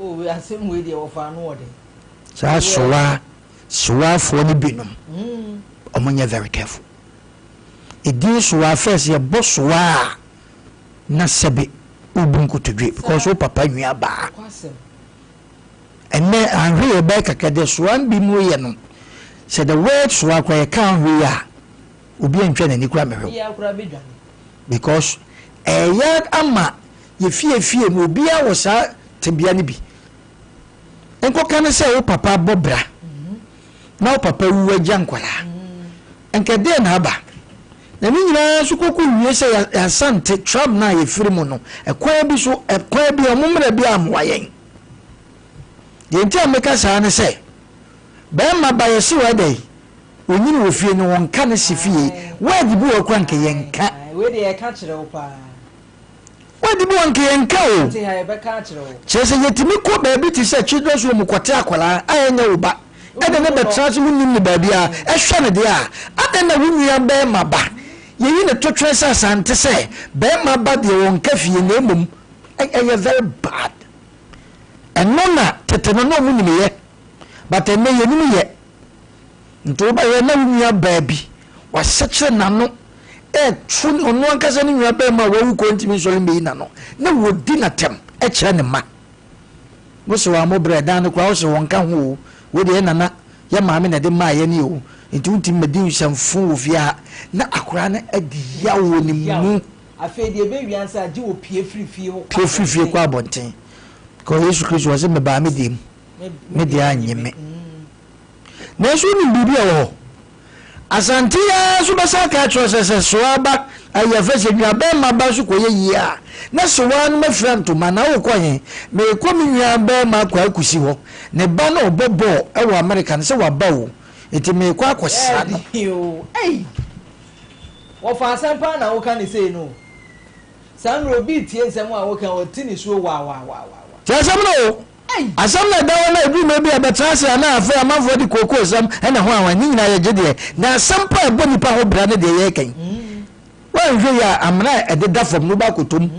Oh, we are same way they offer no day. So for the binum. Omonya very careful. It is so first your boss wa na sebe ubunku to drip because o papa nua ba. And then I read back a this one be more no. Said the word so I can't read. Ubi and train any grammar. Because a young ama ye fear will be our sir to be any be. And what can I say, oh papa Bobra? Now papa we were jankwala. And Kaden Haba. The mean Sukoku, you say a son take trouble now a frimono, a quabi so a quabi a moment be am wying. The entire makers are say, Bama by a sewer day. When you will feel no one can see fee, where the boy cranky and cat, where they catch it up. Where the boy can cow? Chasing it to me, co baby to say children's room, Quataquala, I know, but I don't know transmitting in the baby, a shanadia. I don't know when we are bear my back. You need to trace us and to say, bear my body on coffee in the room, and you're very bad. And Nona, Tetano, no yet, but I may you yet. Ntoba ye na wuya baby wa seche na no true ono ankasa ni wuya ba ma wa ko ntimi so le na no na wodi na tem kire ne ma wo so wa mo breda no kwa wo so won ka ho wo de na na ya ma me na de ma ye ni o nti untim medin samfo wo via na akora na adi ya wo ni mu afa de be wiansa agi wo pie frifie ho pie frifie kwa bonten ko Yesu Kristo wa se me ba me dim me de anyeme na so ni bibia wo asante ya so basa ka trose so aba aye fese nua be ma ba so koye yia na so wa no mafranto ma na wo koye me ko mi nua be ma kwa akusi ho ne ba na obobo e wo America se wa ba wo enti me kwa akosa no ei wo fa sampa na wo kan say no san robi tie nsem a wo kan wo tini so wa tiasam no asam na dawo na ebi me bi abetrase na afa amafo di koko sam na ho awan nyina ye gede na sampa ebo nipa ho bra ne de ye kan wan hwe ya amna ededa fom no ba kotom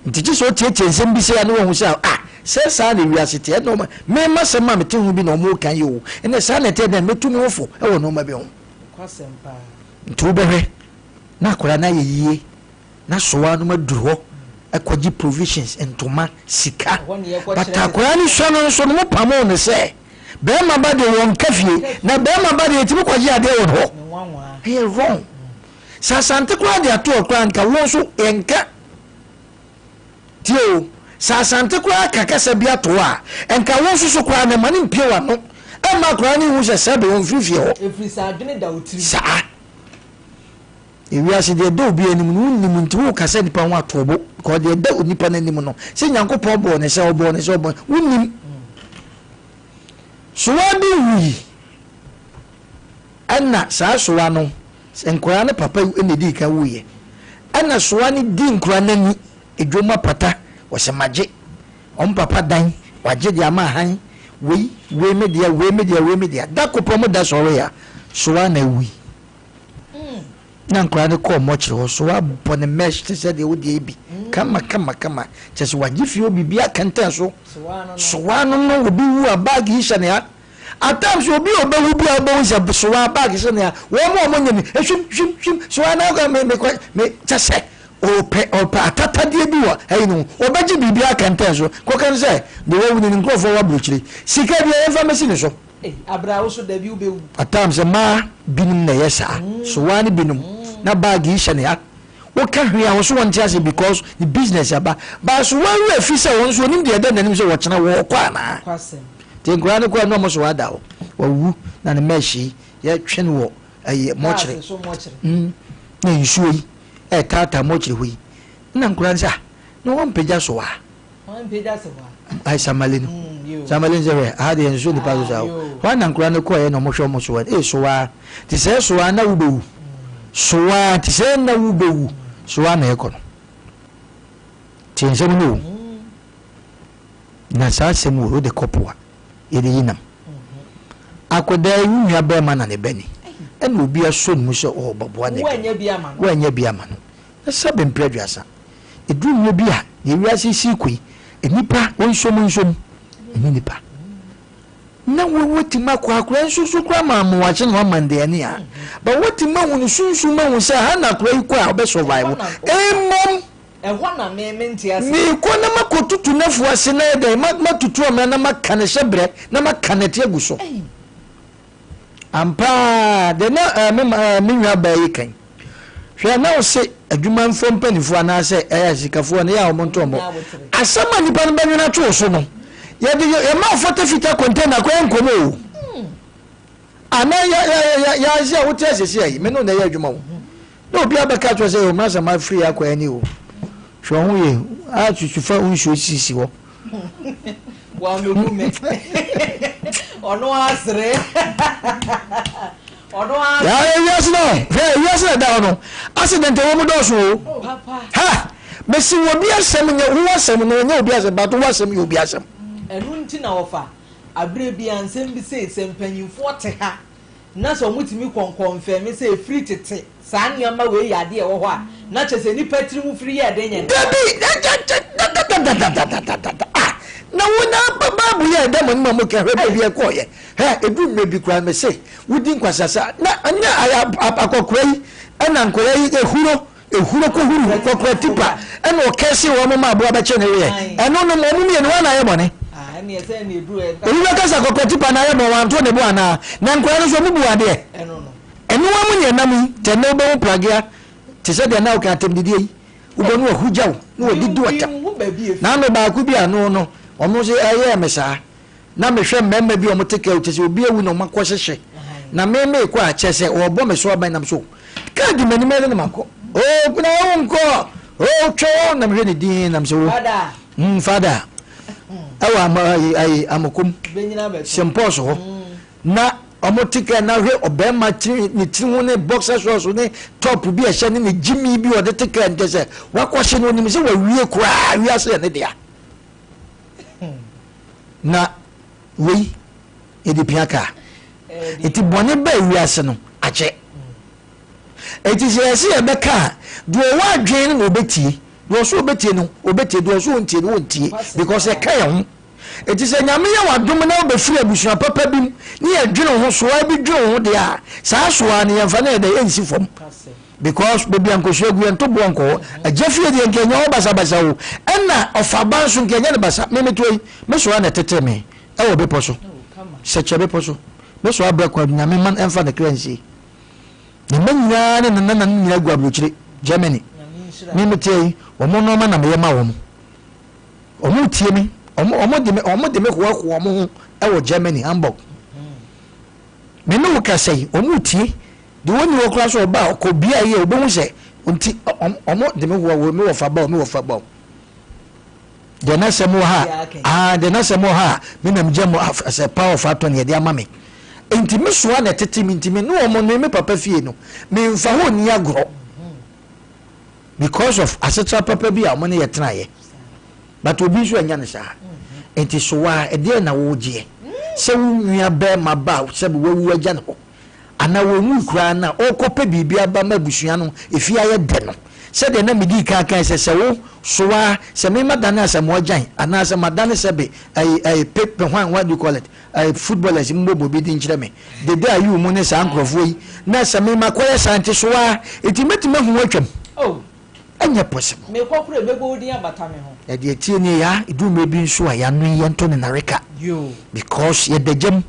ntiji so tietie nsem bi se ya no wo sha se sa na wiasete e no me masema mete hu bi na omo kan yo ene sa na te na metumi wofo e wo no ma bi ho kwasempa ntu behwe na akora na ye yie na sowa no maduru ho ekwaji provisions entoma sika but akora ni so no pamo ne se be ma ba de won kafie na be ma ba de etimi kwaji ade wo ho hey wrong sa sante kwa de ato okra nka wo so enka tio sa sante kwa kakasa bi ato a enka wo so kwa na mani mpie wa no e ma kwa ni hu se se be won frifie ho efrisa adwene da otiri sa ewi ase de do bi anim no nim nti wo kasa nipa ho atobo ko de da nipa na nim no se nyankopon bo ne se obo wonim suwa bi wi anna sa suwa no enkora ne papa ene di ka wuye anna suwa ni di nkora nani edwoma pata wo se maje on papa dan waje di ama han we media da ko promo da soro ya suwa na wi na nkora ne ko mo kire ho so wa bone mesh te se de wo de bi kama chese waji fi obi bia kanta so wa no obi wu abag hi shane ya atams obi obawu bia obawu so wa bag shane ya wo mo nyemi shim so wa na ga me chese o atata de bi wa hey no obaji bibia kanta so ko kan se de wo ni nkofo wa bruchiri sika bia information ne so abra wo so da bi ubewu atams ma binum na yesa so wa ni binum na bag hi shane ya wo ka hwe a wo so won tiase because the business aba ba so wa we afisa won so nim de nanim so wo chena wo kwa na kwasem te ngura ne kwa no mo so wada wo wu na ne meshi ye twen wo aye mochire na nsuoyi tata mochire hui na ngura nsa no won peja so wa ai samalinu samalinu zewe hade nsuo ni pazo sawo wa na ngura ne kwa ye no mo hwe mo so wa so wa ti se so wa na wo bewu so wa ti se na wo bewu so na ekono tiensem no na sa semu de kopwa yede yinam akoda yu ba ma na ne bani en obi aso mu so o boboa ne wanya bia ma no na sabe mpredwasa eduru bi a ye wiase si koi enipa wonsom nipa na wetima kwa nsusu kwa mamu wache no mande ni a but wetima hunu sunsu ma hu say ha na kura yi kwa obe survive emom ehwa na me ntiase ni ko na makotutu nafu ase na de matutu o na makane hyebre na makane te aguso ampa de na me nwa ba yi kan hwe na o se adwuma mfom panifo na se eya sikafo na ya o monto mo asama nipa no banwena to so no ya ma foto fita container ko Nkomo ana ya ya wote asese ayi me no na ya adwuma wo no obi abaka to se o ma sama free akwa ani o hwe ho ye a tutufa unsho sisi wo wa me ku me ono asre yes no yes no da no accident wo mo do so papa ha mesi wo bi asem nya wo asem no nya obi asem ba to wo asem yo obi asem enu nti na wofa abre bi ansem bi se sempanyimfo te ha na so mutimi confirm say free tete saa nyama we yade e wo ho a na chese ni patri mu free ya de nya na wona babu ya da mo mo ka hwe bi e koye he edu mebi kura me say wudi nkwasasa na anya akokora yi ana nkora yi ehuro ko huru kokora tipa ana o kese wo mo ma abo abache ne we eno no mo mu ye no na ye bone ni ese ni edu e olu kasa kokora tipa na ye bo wan to ne bo ana na nkora no so mu bu ade eno wa mu ne nam te ne bo mu plagia te se de na o ka tem didi yi ubo no hujaw no didi wata na no ba ku bi anu no omo se aye mesa na mehwe mmemme bi omoteke o chese obi ewu no makọ hyehye na meme kwa chese obo me so ban nam so ka di mani mele na mako o kuna onko o cho na mehwe ni din nam so fada fada awa ma ai amokum sempo so na omoteke na hwe obema ni tihu ne boxer shorts ne top bi ehye ne jimmy bi o de teke ndese wakọ hye no nim se wa wie kwa wiase ne dia na wei edi piaka eti bone ba wiase no ache eti se ese e beka do wa adwen no obetie do so obetie no obetie do so ontie no ontie because e kai ho eti se nyame ya wadom na obefiri abusua papa bim ni adwen ho so abi dwen ho de a saa so a ne yemfa na de ensi fom because bebi ankohwe gu ento bo anko agefie de nkenya ho basa basa wo ena ofaba so nkenya ne basa memetoi meso na tete me ewo be poso seche be poso meso abra kwa nyame man emfa na kransi ne manya ne nana nyina gu abrochire Germany memetei omo no ma na me ma wo omo tie mi omo de me ho omo ewo Germany Hamburg me no ka sei omo tie the one you class or ba ko bia ye obo se nti omo de me wo me wo fa ba de na se mo ha de na se mo ha me na mje mo as a power factor ne de ama me nti me so na tete mi nti me no omo no me papa fie no me mfa ho ni agro because of asetra papa bia omo ne yetena ye but obi so anya ne sa nti so wa e de na wo je se wo nua be ma ba se wo wu agya ne ho ana wo mu kura na okope bibia ba mabusua no efia ye de no se de na medi kan se wo soa se me madana se mo agyan ana se madana se be ai pepe what do you call it footballers mbobo bi din kire me de day you mu ne sa ankrofo yi na se me makoye sante soa etimeti mahu atwam anya possible me kokure bebo din abata me ho e de tie ni ya idu me bi nso a ya no ye nto ne nareka because ye degem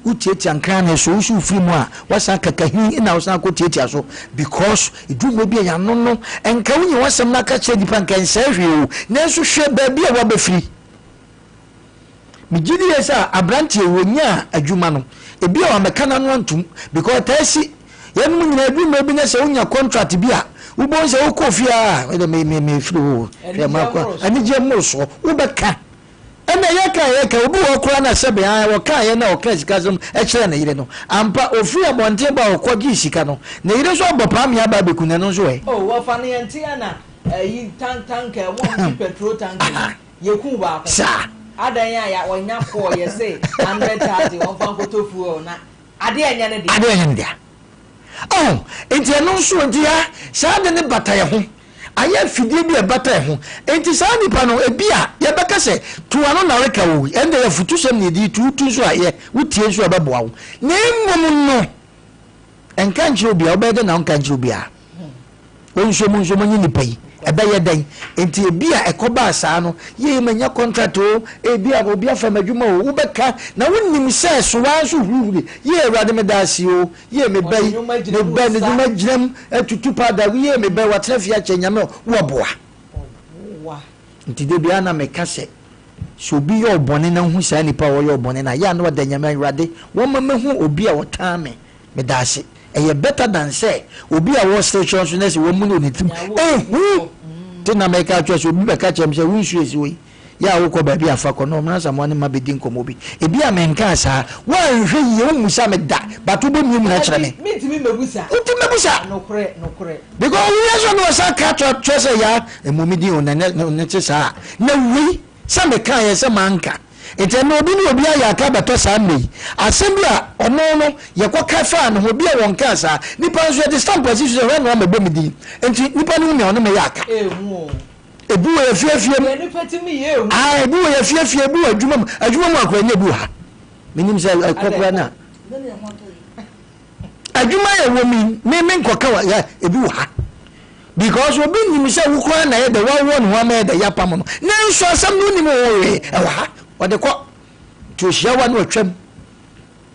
utieti ankran na so usu film a wasa kakahin ina wasa ko tieti aso because idu mo bia ya no enka wunye wasam na ka che dipa nka nsa hwe o na so hwe ba bia wa befiri migidi yesa abrantie wonya adwuma no ebi a meka na no antum because tasi yem nyina edu mo bi na se wonya contract bia ubon se wo kofia me firi o ya makwa ani je mo so wo beka ena yeka obi wo kura na sebe ya wo ka ye na o ka sika zum e kire na yire no ampa ofri abonte ba okwaji sika no na yire so obopa me aba bekuna no so e wo fa ne ntia na yi tank e mo petrol tank ye ku ba ko sa adan ya wonya ko ye say 100,000 won fa kotofu o na ade anya ne de oh enti no so ntia sa de ne bata ye ho ayɛ fidie bi ɛbata ho enti saa nipa no ebia yɛbɛka sɛ tuwa no na reka wo ɛnde yɛ futu sɛm ne di tutu so ayɛ wotie so ɛbɛboa wo na mmom no ɛnka nkyerɛ obi a wobɛyɛ na nka nkyerɛ obi a wonso mo nyi nipa yi ɛbɛyɛ dan enti ebia ɛkɔba saa no yɛ manya contract o ebia obi afa madwuma o wobɛka na wonim sɛ so wa so hururi yɛ awurade me daase o yɛ me bɛyi ne bɛ ne dwuma gyinam atutu pada yɛ me bɛ watena fie akyɛ nyame wo boa nti de bia na meka sɛ so obi yɛ ɔbɔne na hu saa nipa wɔyɛ ɔbɔne na yɛ na wada nyame awurade wɔma mehu obi a wɔtaa me daase ɛyɛ better than say obi a wo station so na se wo mu no ne tim te na make a choice obi be ka chem se won su esi we ya wo ko ba bi afa ko no na samo ne ma be din komo bi e bi a menka sa wan hwe ye wo musa me da but wo be mu na kire me mitimi mebusa nokore because we so no sa ka choice ya e mu mi din on ne che sa na wi sa me ka ye se manka ete no obi ni obi aya ka beto saa mei asem a ono no ye kwaka fa no obi a won ka saa nipa nso de stamp position we no mabɔ mi din enti nipa no me ono me yaka ebu we fiafie mu nipa timi ye ehu ebu we fiafie ebu adwuma mu akwa nya ebu ha menim sɛ akwa na adwuma ye wo me nkoka wa ebu ha because obi nim sɛ wo kwa na ye de wa wo no wa me de ya pam no na nso asam no nim wo we ha ode ko to hia wa no atwam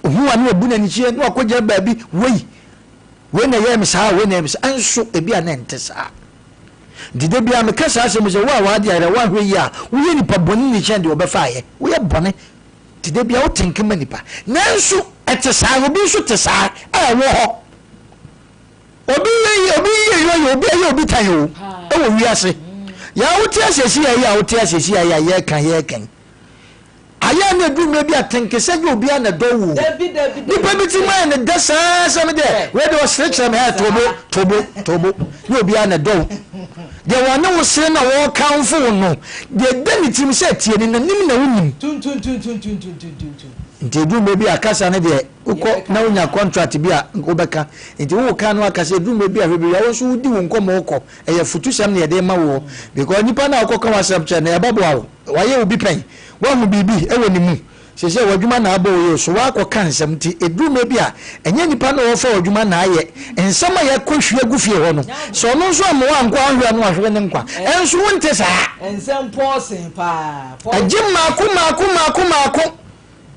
ohu wa no abu na nichie no akogya baabi we na ye me saa we na me saa anso ebi a na ente saa dide bia me kasa asem se wa de ara wa hwe yi a wo ye nipa boni ni chende obefa ye wo ye bone dide bia wo tenkema nipa nanso ete saa obi so te saa a wo ho obi tan yo e wo wiase ya wo te asesi ya wo te asesi ya ye kan aya na du me bi atenke se yo bi ana do wu nipa bi ti man ne da saa me de we de o sire me ha tobo yo bi ana do de wona wo sire na wo kan fo no de ni tim se tie ni na nim na wunim tun nti du me bi akasa ne de ukọ na wonya contract bi a obeka nti wo kan no akasa du me bi a hwe ya wo so di wo nkomo ukọ eye futu sam ne de ma wo because nipa na ukọ kan wasam che na ya babo awo waye obi pen wa mu bibi ewo ni mu sese wadwuma na abo yo so wa akọ kan sam ti edu me bi a enye nipa na wo fa wadwuma na aye ensama ya kohwe agufie ho no so no so am wa nkwa ahwe no ahwe ne nkwa enso wonte saa ensem posen pa agim mako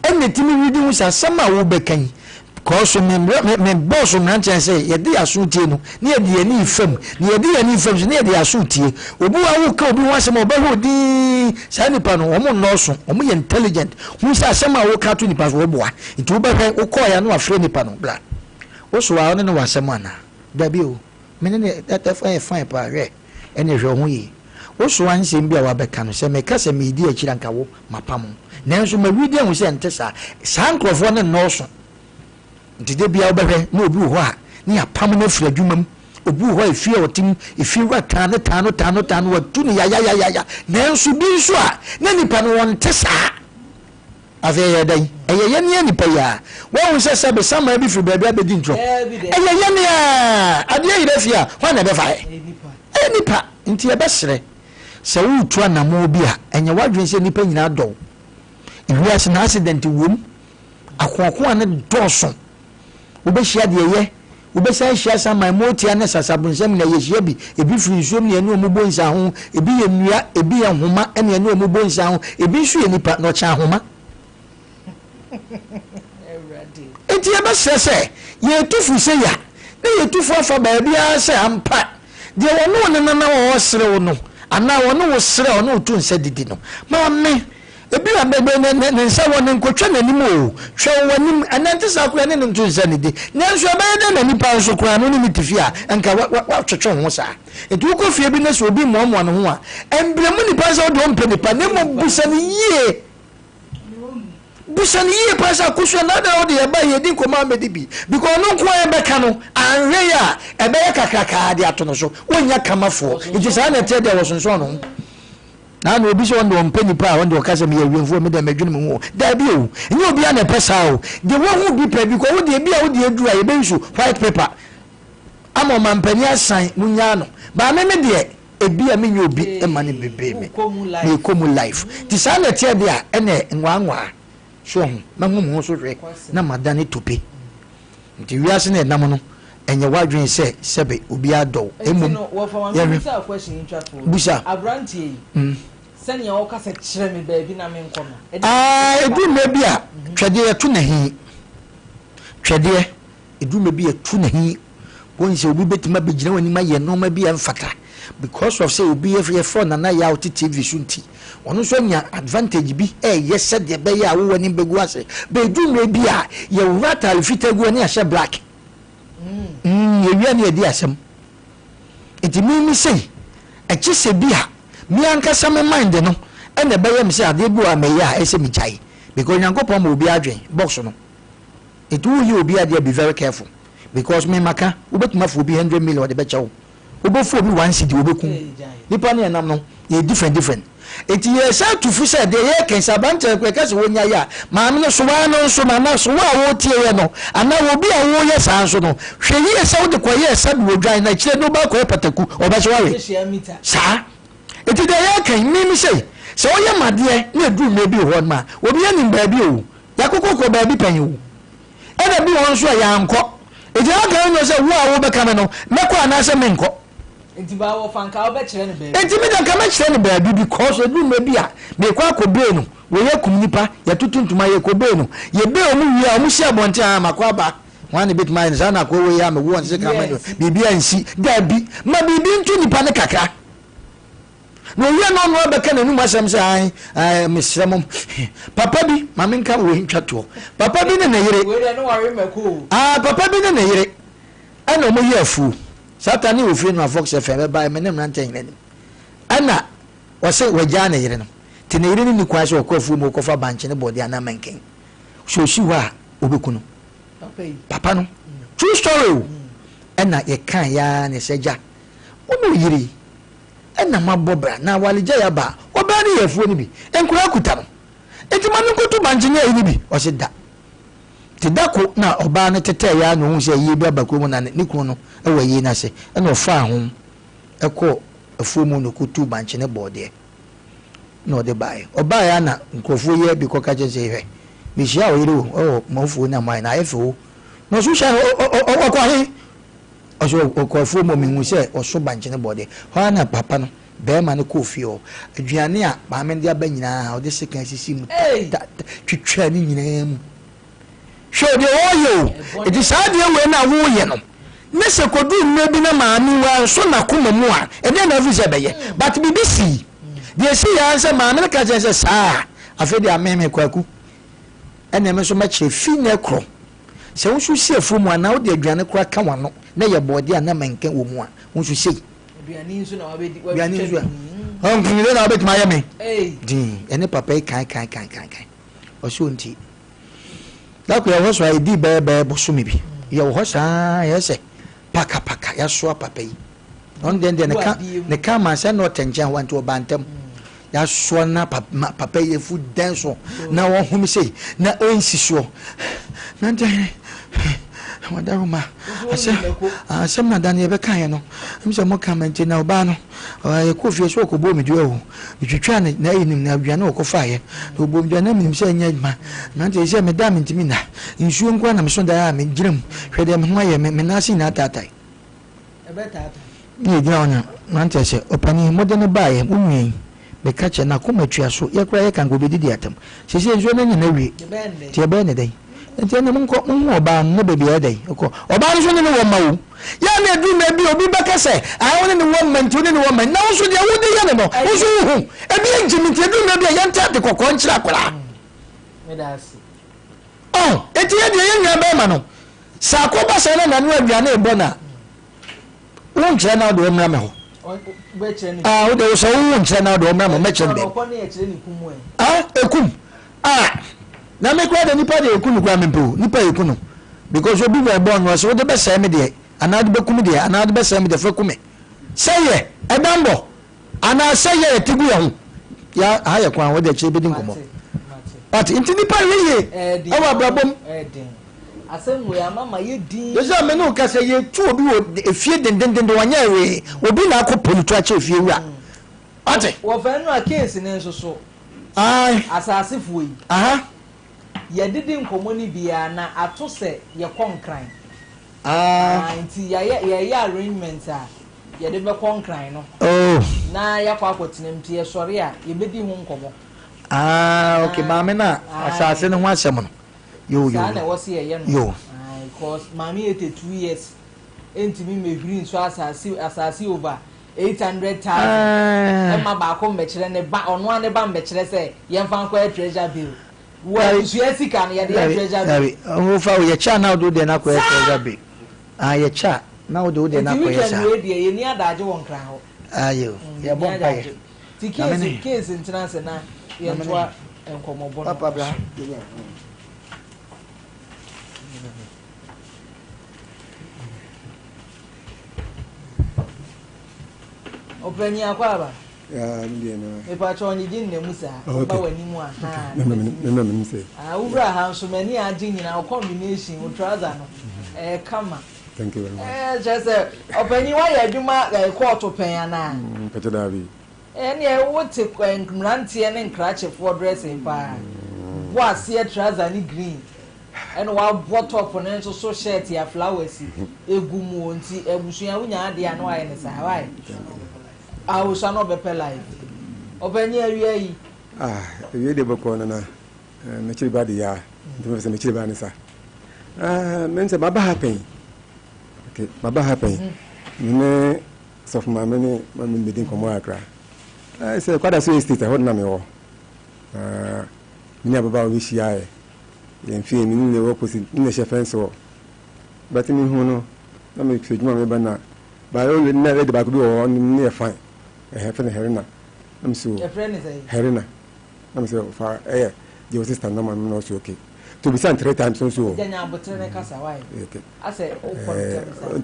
ene timi widi hu sa sama wo bekan koso me boss na chan say ye de asuntie no ne ye de ani fam ne ye de ani fam ne ye de asuntie obi wa wo ka obi wa se mo ba ho di sa nipa no wo mo no so wo mo ye intelligent hu sa sama wo ka to nipa so wo boa nti wo ba hwe wo ko ya no afre nipa no bla wo so wa no wa sama na da bi o me ne that fine pa hwe ene hwe ho yi wo so an se mbia wa beka no se me ka se me di akira nka wo mapam nanso ma widi hu se nte sa nkrofo ne no so ntide bia obehwe na obi ho a ne apam na fira dwumam obi ho efie otim efie wa tano watu ne ya nanso bi so a na nipa no won te sa ave ya dai eye ne nipa ya wo hu se sebe sama bi firi baabi abedi ntro eye ne a ade yire fia ho na be fa nipa nti e be sere se wo tu anamo bi a enye wadwen se nipa nyina do iwiase na accident wom akoko ne doso obehia de ye obesa hia sama motia ne sasabonsam na yehia bi ebi firi nsuom ne enu omubo nsa ho ebi ye nua ebi ye homa ene enu omubo nsa ho ebi nsu ye nipa no cha homa enti ye besese ye tufu se ya ne ye tufu afa ba bia se ampa de wono ne nana wo sere wo no ana wono wo sere wono tu nsa didi no ma me ebi na bebe ne nsa won nkotwa nanim o hwe wonim anante sakura ne ntu nsa ne di nanso abaye na nipa nso kura no ne mitifia anka wa twetwe ho sa etu ko fie bi na so obi momo no ho a embremu nipa sa do mpe nipa ne mo busani yie pasa kusua na da odi eba ye di koma amedi bi because no nko e beka no anwe ya ebe ye kakaka de ato no so wonya kamafo iti sa na te de wo sonso no na no obi so ndo mpani pa wonde okase me yewemfo me da madwene mu ho da bi o nyi obi a na pesa o de wo hu bi pa bi ko wo de bi a wo de adura ye bensu white paper ama mampani asan munya no ba me de ebi a me nyobi e ma ne bebe me komu life ti sa na tie de a ene nwanwa so ho na mu so hwe na madane tope nti wiase na enam no enye wadwen se sebe obi adɔ emom busa abrantie sanya o kasa kyerɛ me baabi na me nkɔ no edu me bi a twede etu na hi twede edu me bi etu na hi won se obi betima begina wani ma ye no ma bi emfata because of say obi every phone na ya oti TV sunti ono so nya advantage bi yes said de be ya wo wani begu ase be edu me bi a ye wata alfitagu ani ahye black ye wi ani edi asem enti mi sei echi se bi a mi anka some mind no ene be yem se ade bi wa me ya ese mi chai because nyankopon ma obi adwen box no it will you obi ade be very careful because me maka obetuma fo obi 100 million de be chawo obofo obi 1 cedi obeku nipa ne enam no ye different eti ye sa tufu se de ye kensa banta kweka se wonya ya ma me no so wa no so ma na so wa wo tie ye no ana obi a wo ye sa so no hwe ye se wo de koye se bi odwan na kire no ba koye pataku oba so wa we sa eti de ye kan mi sei se wo ye made na edu me bi ho ma obi ani ba bi o ya kokoko ba bi pan o e da bi won so ya anko eti aka no se wo a wo be ka me no meko ana se me nko enti ba wo fanka wo be kire ne baabi enti me da ka me kire ne baabi because edu me bi a me kwa kobe no wo ye kum nipa ya tutuntuma ye kobe no ye be o mu wi a mu sia bonte a makwa ba wan bit mine sana ko wo ya me wo nse ka me bibi ansi da bi ma bibi ntu nipa ne kakra no ye no no be ka na numa asem se ai mesremom papa bi ma me nka wo ntwato papa bi ne na yire we de no ware mako papa bi ne na yire ana mo ye afu satani ofie no Fox FM ba me nem na ntan ne ana wose wagya na yire no te na yire ni kwa so ko afu mo ko fa banche ne body ana manken so shi wa obeku no papa no true story ana ye kan ya ne seja ono yire ana mabobra na walija ya ba oba ni yafuo ni bi enkura kuta no enti manu kotu banche ne yi bi o se da ti dako na oba ne tete ya no hu se yi bi abako mu na ne kunu no ewa yi na se na ofa ho eko afuo mu no kutu banche ne bode no de bae oba ya na nkofo ye bi ko ka je se hwe mi sia o yire o mo fu na mai na efo no so sha o ko he o so o ko afuo mu mi hu se o so banche ne bode ho na papa no be ma ne kofi o aduane a ba me de abanyina o de sekan sisi mu twitwa ni nyina mu show de oyo it is hard we na wo ye no nese kodu nnebi na maami wa so na koma mu a e de na visa be ye but BBC de si ya nse maami na ka je se saa afi de ameme kwaku ene me so ma che fi na kro se wo so si afu mu ana wo de aduane kro ka wano na ye bode ana menken wo mu a wo so sei aduane nso na wa be aduane nso on kini na be tuma ye me din ene papa kan o so nti dako ya hoso ai di bebe bosumi bi ya hosa ya se paka ya so papa yi on den ne ka ma se no tenjan want to bantem ya so na papa yi fu denso na wo humi sei na onsi so na den wadaruma ase na dan ye be kan ye no mse mo comment na oba no ye ko fie so ko bo mi duo o twitwa na yinim na adua na o ko faye to bo mi na mi se nya ma na nte se me da mi ntimi na nsuo nkwa na me so da ya me giram hwede me ho ye me na si na tatai be tata ni gina ona na nte se opani modern bae unwi be ka che na ko matua so ye kura ye kan go be didi atam se se nsuo na nya na wi ti be ne dai enti na munko oba no be bia dai ko oba nso ne wo mawo ya na du na bi obi beka se a woni ne wo man tu ne wo man na nso de wo de ya ne no nso hu e bi njimi ti du na bi ya nta de kokko nchira kwara me da si enti ye de ye nya be ma no sa ko ba se na na no aduane e bona wo nchira na do mra me ho be kire ni wo de so wo nchira na do mra me kire be ko ne ye kire ni kumu ekum na me kwa de nipa de ekunu kwa mempo nipa ekunu because obi we born was wo de be say me de ana de be kum de ana de be say me de fa kume say ye edambo ana say ye tigu ye ho ya ha ye kwa wo de che be din komo but inti nipa we ye awa brabom asem we amama ye din yo say me no ka say ye tu obi wo efie dendenden wanya we obi na akopoli to ache efie wura ate wo fa no a case ne nso so ai asasefo yi aha ye didi nkomo ni bia na ato se ye konkran nti ye arrangement a ye de be konkran no oh na ya kwa akotinem ti ye sori a ye bedi hu nkomo okay mama na asase ne ho asem no yo na wose ye no yo because mami 82 years entimi mehwiri nso asase over 800,000 Emma ba ko mbekire ne ba ono ane ba mbekire se ye mfa nkwa treasure bill wo suesi kan ye de treasure bill o fa ye cha na do de na kwa treasure bill ye cha na do de na kwa ye sa ye ni adaje won kran ho ayo ye bon pa ye ti case international na ye ntoa enkomo bon papa bra openi akwaba ndiye na epa chonyi jin ne musa ba wani mu aha na say ura ha so mani agin nyina combination o trouser no kama thank you very much just openi wa ya adwuma court pen ana pete da bi ne wote nkrantie ne nkrachefo dressing pa wo ase trouser ni green and wa top on nso so shirt ya flowers egumu onti ebusuya wunya ade ya no aye ne sa why I was no better life. Open here, ye. You did book on na chiri badi ya. Ndio sema chiri bani sa. Mense baba happen. Okay, baba happen. Mene sof ma mene mami medin komo akra. Say kwada so estate hold na me wo. Mini baba o wishi ya e. Yen fi mini le wo posi, ni she fence wo. But mi hu no, na me fejuma me ba na. Ba yo le na le de ba ko bi wo ni e fine. Friend Herina. I'm so Herina. I'm so far. Your sister no man knows okay. To be sent 3 times also. Then I but tell casa why. I say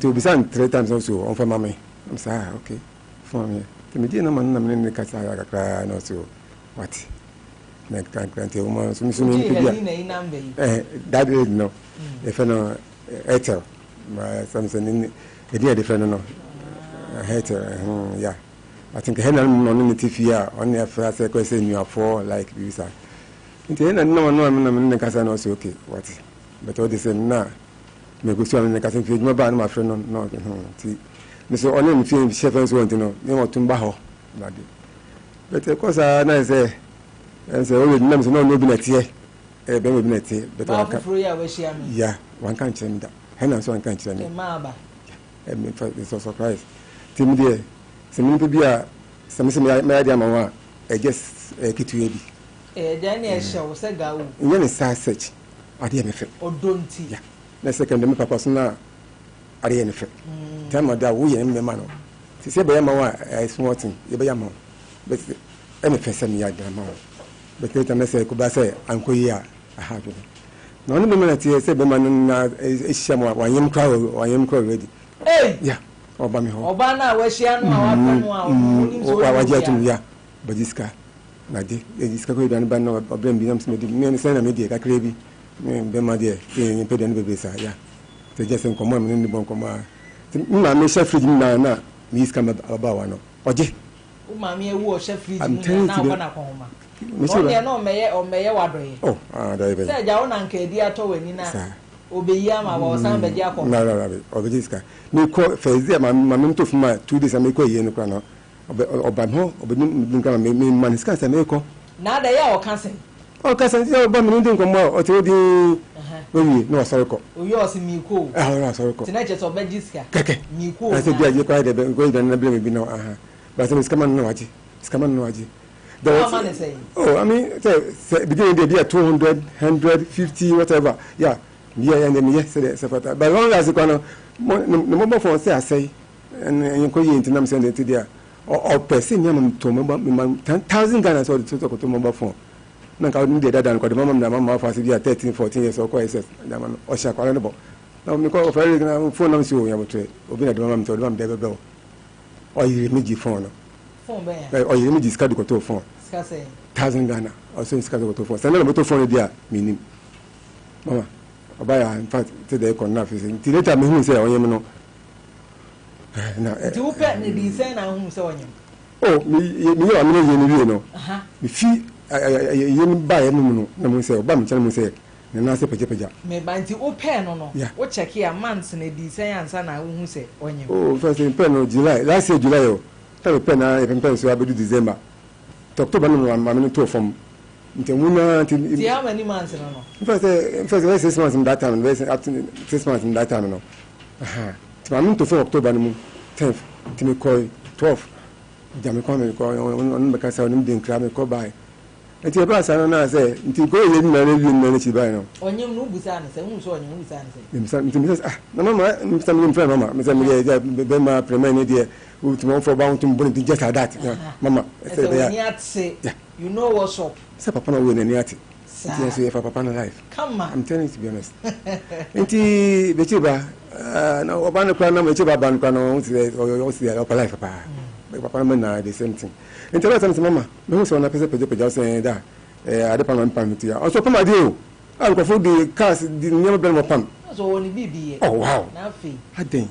to be sent 3 times also on for mommy. I'm sorry, okay. For me. To me no man na me casa ya no so. What? Like grant your woman so me that is no. If no Etel. My something in the dear different no. Hater, yeah. I think Helen on the TV on the first question you are for like visa. No one Casano say okay, what? But all the same now. Maybe so in the Cassan field, my friend no. See, Mr. Onen film shepherds want to know, they want to Baho. But of course, I say, and say, all the names no net here, a baby net here, but yeah, one can't change that. Helen, so one can't change it. And it's so surprised. Tim dear. Some people be a some media mama, just a kit to be. Daniel show, said go. When it's such, I didn't fit. Or don't see. The second, papa, now, I didn't fit. Tell my dad, we and the man. She said, by my I smarting, you be a mom. But any person, me, I don't know. But later, I say, could say, Uncle Yaa, I have it. No, no, minute, said the man is Shamwa, I am crowd, I am crowd ready. Hey, yeah. Obama Obana Weshian ya Badiska Nadi Diska dan ban no problem bi nam se me se na media ka krebi me be ma de en pe den be sa ya te jesen ko mo me ni bon ko ma ma me chef fridge na mi iska ma aba wa no oje o ma me ewu o chef fridge na ko na ko ma o no meye wadoye oh da be se ja o na nka di ato wani na obeya ma wa osan be dia ko na obediska me ko fezi ma me to fuma 2 days me ko yenu kwa no oba ho obedi nka me maniska sa me ko na da ya o kansen ya oba me ndin ko mo o te odi owi no asore ko oyi o si mi ko no asore ko tina che so bejiska keke mi ko na se bia je kwa de be go idan na blame bi no ba se skama no waji oh I mean say beginning dey be 200 150 whatever yeah yeah and me say sepata but long as ko no mo for say asay en ko yi ntinam say dey there or person me am to mo 10,000 Ghana so to ko to mo phone na ka ni dey dada ko de mama na mama fa say be 13 14 years or ko SS na man o sha kwara no bo na me ko for na phone na so ya botre obi na de mama to de mama de be be o yi meji phone no phone be o yi meji ska do ko to phone ska say 1,000 Ghana o so ska do ko to phone say na mo to phone dey a minim mama obaya in fact te dey kon na fi nti later me hu say onyem no na ti wo pe ne di say na hu say onyem oh me yo amene ye ni wie no me fi ye ni ba ye no na mo say oba me chane mo say ne na se peja me ba nti wo pe no wo check ya months ne di say ansa na wo hu say onyem oh first in pen no July last year July o ta pen na e pen so abedu December October no amene to from Ntemuna ti how many months no first 6 months in that time up to 6 months in that time no I'm to October no 10th to me call 12 jam ko me ko on be ka say on dem kra me ko bai enti e ba sa na say nti ko ye na na na chi bai no onyem no busa na say hu so onyem busa na say nti me say na mama me say me friend mama me say me be ma premier ne dey ultimo for bound to bring just that mama say you know what's up say papa na we na ni ati nti say papa na life come on I'm telling you to be honest nti be chi ba na oba na kwa na me chi ba ban kwa no o si life papa papa na the same thing nti ba say mama me hu so na peja say da ade pa na pam ti ya o so pam ade o al ko fo di cars di nyama ben mo pam so woni bibi oh wow na fi aden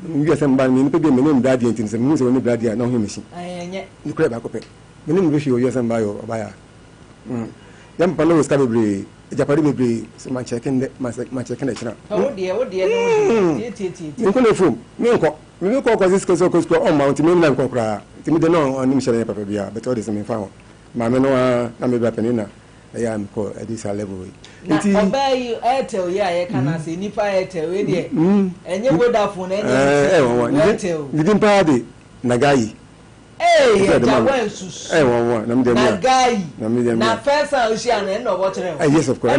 we say mba me ni pe bi me ni mda di nti say me hu so ni bra di na ho me shi enye ni kura ba ko pe me ni mo be shi o yes mba yo obaya yam pa no ska bebre japari bebre so ma checking the china wo de no ti nko na fom me ko this ko on mount me na nko kra ti me de no on mi shere papa bia but all this me fa ma me no na me ba penina ya am ko at this level nti obey Airtel ya ye kana say nipa Airtel we de enye Vodafone enye Airtel didin pa de nagayi jawan sus na me de na first o shi ana no bo kire yes of course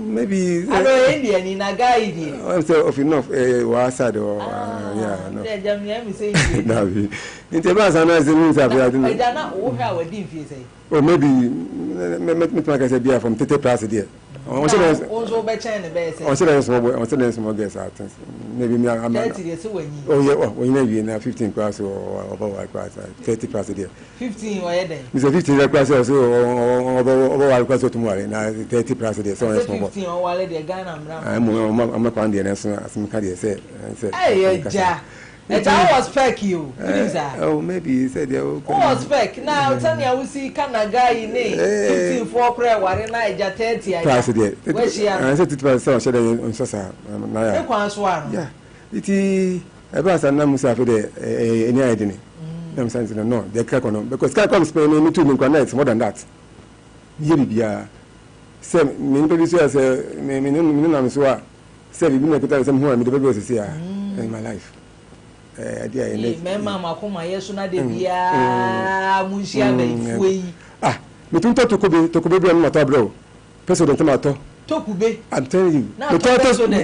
maybe I know India ni nagai di I'm say of enough wa sad or yeah no dey jam ya mi say na bi nti ba sa na say mi say afia di na na wo hwa wa di fi say or maybe me can say be from 30 plus there on so be chen be say on say small guys at maybe me am 30 dey say wani oh yeah when you na 15 plus or about class 30 plus there 15 or yeah then me say 15 plus so about class to more na 30 plus there so small 15 or wale dey Ghana mra I'm kwa dey na so asem ka dey say hey ja that was fake you please oh maybe he said yeah okay was fake now tell me I will see Canada in 15 for prayer ware na eja 30 ya class there where she am I said it was so share on so sa na ya e kwa so ano yeah iti eba sa na musa fe de any idea ni dem sense no they crack on because crack comes pay me too me connect more than that ye bibia say me no be so say me no na so a say bibi na kuta say me ho me de be so say in my life dia ene me mama kuma yesu na de bia musia be fuyi me tun to kube bi ma to bro president ma to kube I'm telling you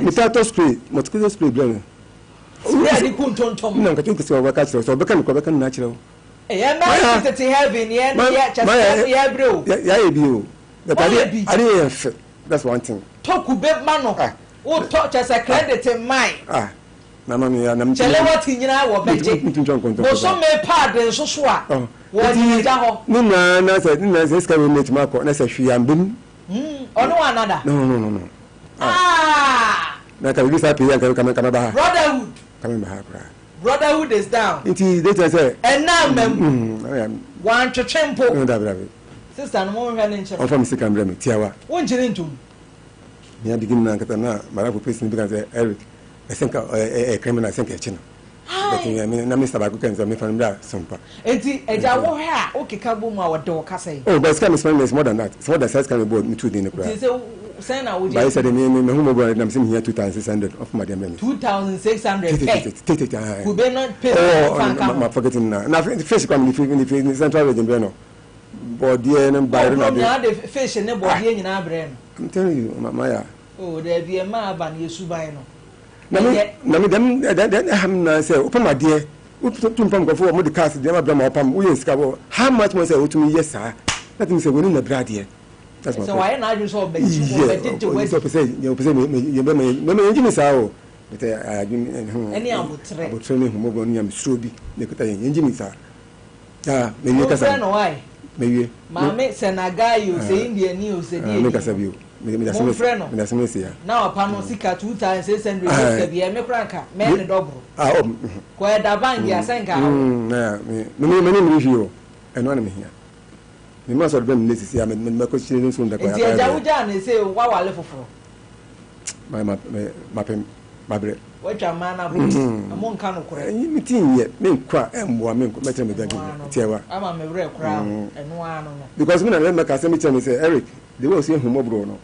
me to spray mosquito spray bro spray di kun tontom na ka tun ko wa ka so be kan na chiro ma te heaven ya just ya bro ya e bi o but that's one thing kube mano o to just a credit in mine na mami ya na mti chele wati nyina wo beje bo so me pad nso so a wo di ja ho ni na say ska we meet ma ko na say hwi ambem ono anada no na ka bi sa pe ya ka ba brotherhood brotherhood is down inti they say na one twempo no da bra sister no mo hwa ne nche on from sika mbra me tiawa won jire ntum ya digin na nkata na mara ko person bi kan say Eric I think a criminal I think a chino but na Mr. Baku kan so me fan bra Sompa enti eja wo ha o keka bo mu a wode wo kasa oh but scam is more than that it's more than size can board me too din kura say na wo by said me hu mo board na me here 2600 of my dem 2600 ku be not pay my forgetting na fish come in central region be no board here na buy na the fish ne board here nyina bre no I'm telling you mama ya oh there be ma aba na yesuban no na me dem ham na say open my dear to pam go for mo the cast dem abra ma pam we sika bo how much mo say o to me yes sir that means say we na bra dear that's my so why na you so be to wait so say you say me engine sa o ite any abotre me humo go nyam suro bi ne kuta engine sa me kasa no why mewie maame senaga yo se India ni o se die me kasa bio me da semesi ya na opa no sika 2600 ka bia me kranka me ne dobro ko e da bank ya senka na me hio eno na me hia me ma so de me nesisi ya me ko chire nso nda ko ya ya jawuja na se wa wale foforo ma pem babre watwa mana bo amon ka no kore mi tinye me nkwa emboa me metre me gagi tiewa ama me bre kora eno ano no because me na me ka say me tell me say Eric the way say humo bro no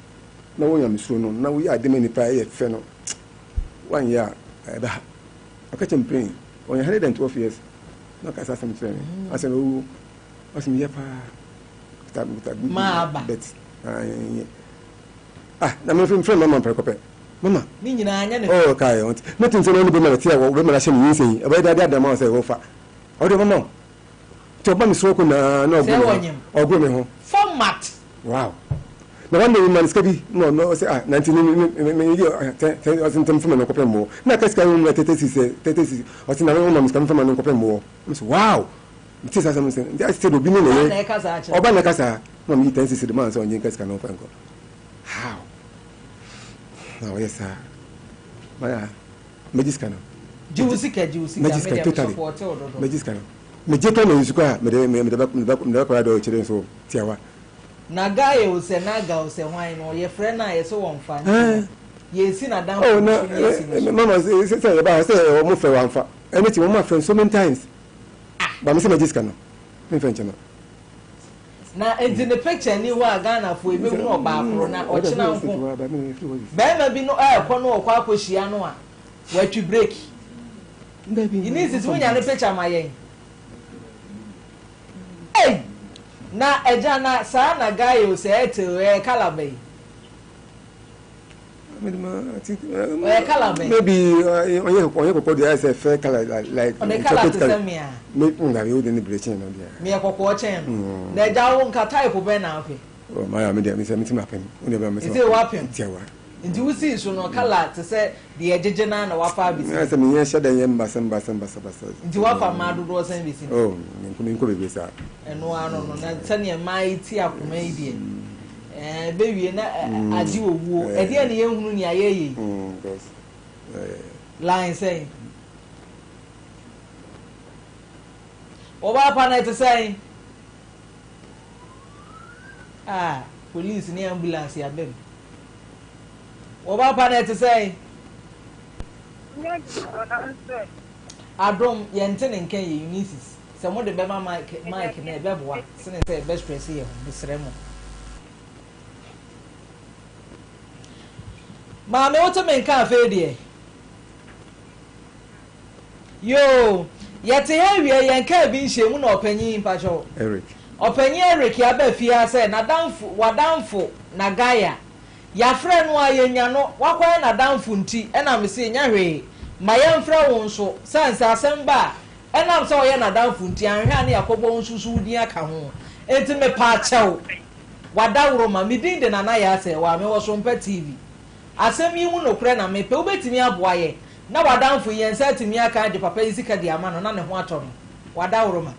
na wo yam so no na wo ya de me ni pa e fe no one year ba akache mpin on 112 years na ka say some tell me I say no asim ye pa ta ma ba bet na me film mama prekope mama ni nyina anya ne oh kai on nothing say no be me tia wo be me la she ni yin e ba da da ma say wo fa o de mama to ba mi so ko na ogu me ho format wow na one day man skabi no say 19 me you o sin tem fama no ko pembo na ka ska no 36 o sin na no man ska fama no ko pembo wow it is as say they still do bi ni ne oba na kasa no mi 36 de man so onye ka ska no penko how no yes sir maya mejiskana jiwusika mejiskana totally mejiskana mejeka no yusuka me de ko do chire so tiawa naga ye o se naga o se hwan no ye frɛ na ye so won fa ye si na dan oh no mama say ba say o mo fɛ wan fa anything mo ma fɛ so many times ba me say mejiskana me fɛ nchana na enti ne picture ni wa Ghana fo ebe hu oba akoro na ochina nko ba ma bi no ko no okwa akohia no a watu break ini sisi wonya ne picture ma yen na eja na sa na guy o se ete kalabai maybe onye kokko dey say fair color like on the color to send me a me nga we dey breaching no dia me kokko chen na eja wo nka type be na afi oh my me dey me say me tim apem we dey be me say say wa apem tiawa nti wo see so no color to say the ejeje na wa fa bi say me yen shada yen basa nti wa fa ma dodo san bi si oh nko bebe sa eno ano no na sane mai ti akoma yi die bewie na adi owo e de na ye hunu ni ayeye line say oba pa na to say police ni ambulance ya bem oba pa na to say adom yente ne nkan ye unisis se mo de be ma mic na e be boa se ne say best press ye bisremo ma me woto men ka fe de yo yete he wie yen ka bi nhemu na opanyin pacho Eric ya ba fia say na danfo wadanfo na gaya ya frɛ no ayenya no wakwa na danfo nti ɛna me se nya hwe ma yɛn frɛ wo nso sanse asɛm ba ɛna me se ɔyɛ na danfo nti anhwɛ ne yakɔbɔ nsusu di aka ho enti me pa kyɛw wadawro ma me din de na na Yaa Serwaa me wo Sompa TV asɛm yi hu no kure na me pe obetimi aboa ye na wadanfo yɛn sɛ timi aka de papa yi sika di ama no na ne ho atɔ no wadawro ma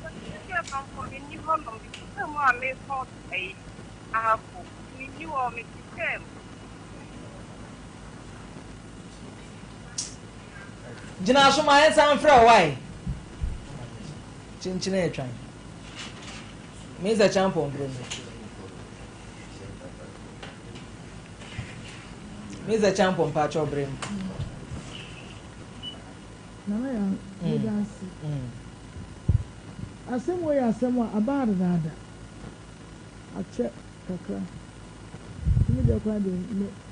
Jina so ma ensan fra why chinchina etwan me za champion bro me za champion pa cho bro na ya dance asemo ya asemo abada dada ache kakra me de kwa de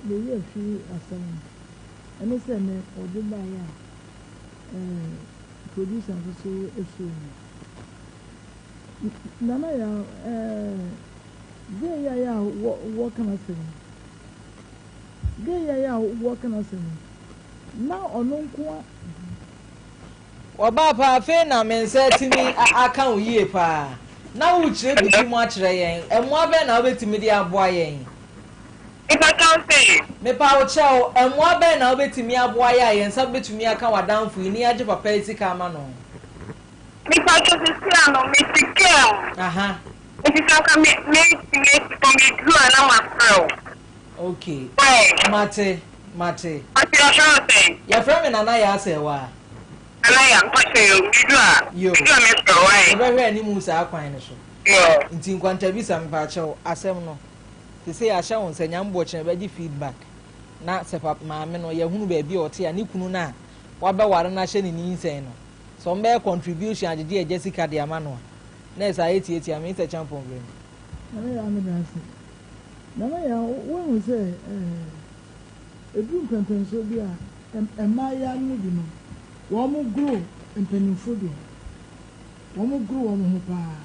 me ye fi asemo ene se me odi ba ya producer so eso nana ya de ya what can I say de ya what can I say now ononko oba pa fe na me nse timi aka oye pa na wo kire bi mu a kire yen emo abe na obetimi di aboa yen if I can't say me pa wo chao emo abe na obetimi aboa ya yen sa betumi aka wadanfo ni age papa isika ama no me pa to see no me sikem aha It's like me do an okay. Mate. Mate. What's your show? Your friend and I are saying why. And I am pushing you. You Mr. White. Never any moves are quite so. Yeah. In Quantabis and Pacho, Asemno. To say I shall say, I'm watching ready feedback. Not step up my men or your baby or tea and Nikuna. What about what I'm saying in insane? Some bear contribution to dear Jessica Diamano. Next, I ate it, I made a champion. Nana, when we say, a group campaign so be a Maya Nudino, one more grow and penny food. One more grow on her pa.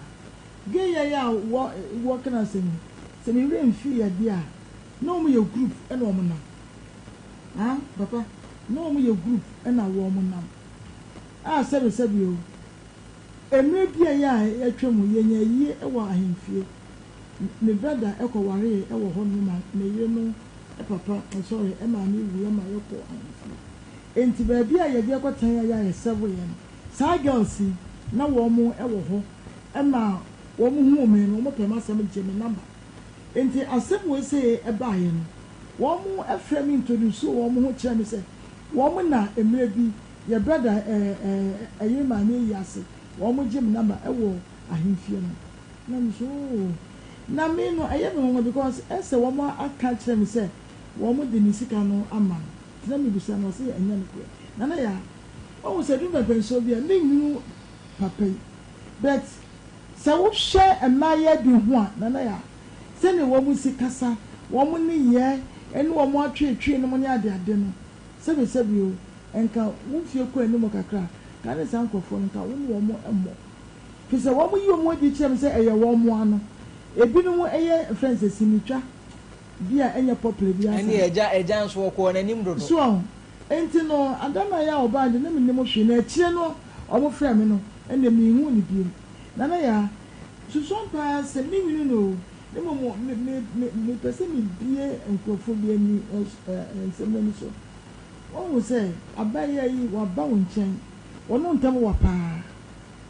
Gay, ya, what can I say? Send me rain fear, dear. No more your group and woman. Ah, Papa, no more your group and a woman now. Ah, said you. And maybe a trim ye, a war him fear. Me brother eko ware e wo ho no ma me ye no e papa sorry e ma me wu e ma yeko enti ba bia ye de akotan ya ye sebo ye no sa girls na wo mo e wo ho e ma wo mo hu me no mo pe ma sem je me number enti asem we say e ba ye no wo mo e frame introduce wo mo ho kire me say wo mo na emre bi ye brother ye ma me yase wo mo je me number e wo ahemfie no na me so na me no aye me because ese wo mo aka kire me say wo mo de ni sika no ama na me bisa no say anya no ko na ya o se du be penso bia me nyu papa but se wo hwe emaye du ho a na ya se ne wo mo sika sa wo mo ni ye ene wo mo atwetwe no mo ne ade no se be se bi o enka wo fie ko eni mo kakra ka ne san kofo nka wo mo emmo fi se wo mo yi mo di kire me say eye wo mo ano ebinom eye friends esinitwa bia enye popular bia ani eja nso ko na nim dodo so enti no adana ya oba de na menim hwe na akire no omo frɛ me no ene me hu ni biem na ya susun pa se me winu no ne mo me pese me bie enkrofo bia ni ensem so won say abaya yi wa ba won chen wono ntam wa pa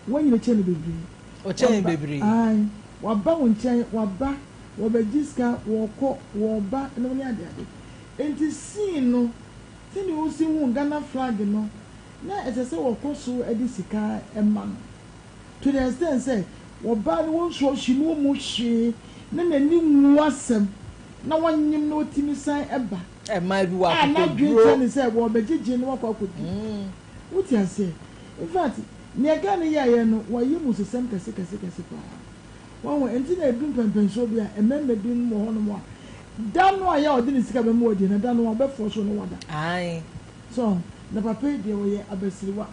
won nyine chen bebre o chen bebre ai waba wonchen waba wabagiska woko woba no ne ade enti sin no tini o si hu Ghana flag no na etese woko so edi sika emma no to the extent say woba no won so hinu mu hwe na nani mu asem na wanyim na otimi san eba emma bi wa ko na dwetwe ni say wobagigi no wakọ akodi wuti ase in fact ne Ghana ya no wayi mu sesem kase pa wọ́n enti na edu mpɛmpɛnso bi a emembe bi mu hɔ no mu a dano a ya ɔde ne sika bɛ mu ɔdi na dano a ɔbɛfɔ so no wada ayi so na papa yi deɛ wɔyɛ abasiriwa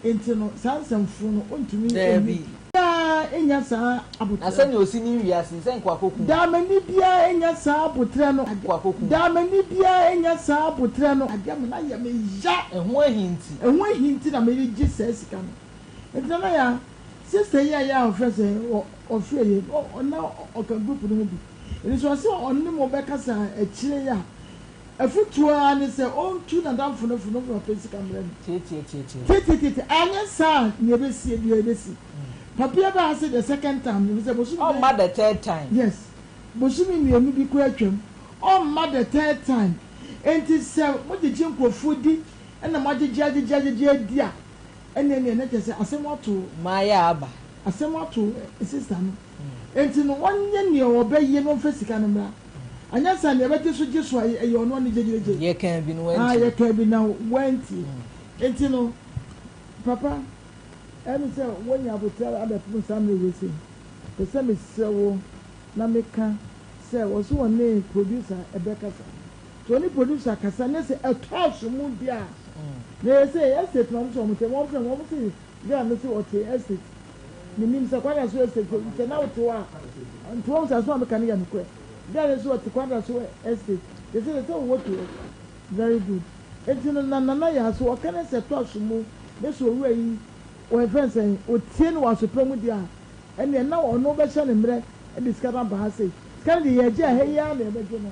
enti no saa nsɛmfo no ɔntumi ɛbi yaa enya saa abotire asɛnni osi ni wiase sɛ nkɔ akɔku daamani biara enya saa abotire no nkɔ akɔku daamani biara enya saa abotire no adeɛ mo na yɛ me ya ɛho ahinti na me gye saa sika no enti na ya sister ya ofese ofie na oka group no bi eni so se onne mo be kasa akire ya afutu ani se on tu na damfo no funo from pesi camera tete anya sa ne be sie bi be si papia ba say the second time ne be say bosu oh ma the third time yes bosu mi mienu bi ko atwam oh ma the third time enti se mo de nkrofo di na mo agege dia ene na kese asemwato maya aba asemwato sister no enti no wonye ne obaye no fasika no mra anya san ne bete so giso aye ono ne jejeje ye kan bi no wenti ye kan bi na wenti enti no papa emi se wonya abotara abefu samre wese pese me sewo na meka se wo so wone producer ebekasa to ni producer kasa ne se etoso mu dia they say estate no so mo te mo friend mo say they are say what estate ni nim say kwara so estate te na to a nto so so am kan ya nkwe they say what kwara so estate they say what very good enti no na ya so o kan say to so mu be so owura yi o friend say o tie no wa so pramu dia ene na ono be hye ne mre e discover ba ha say kan de ye je aheya na e be je no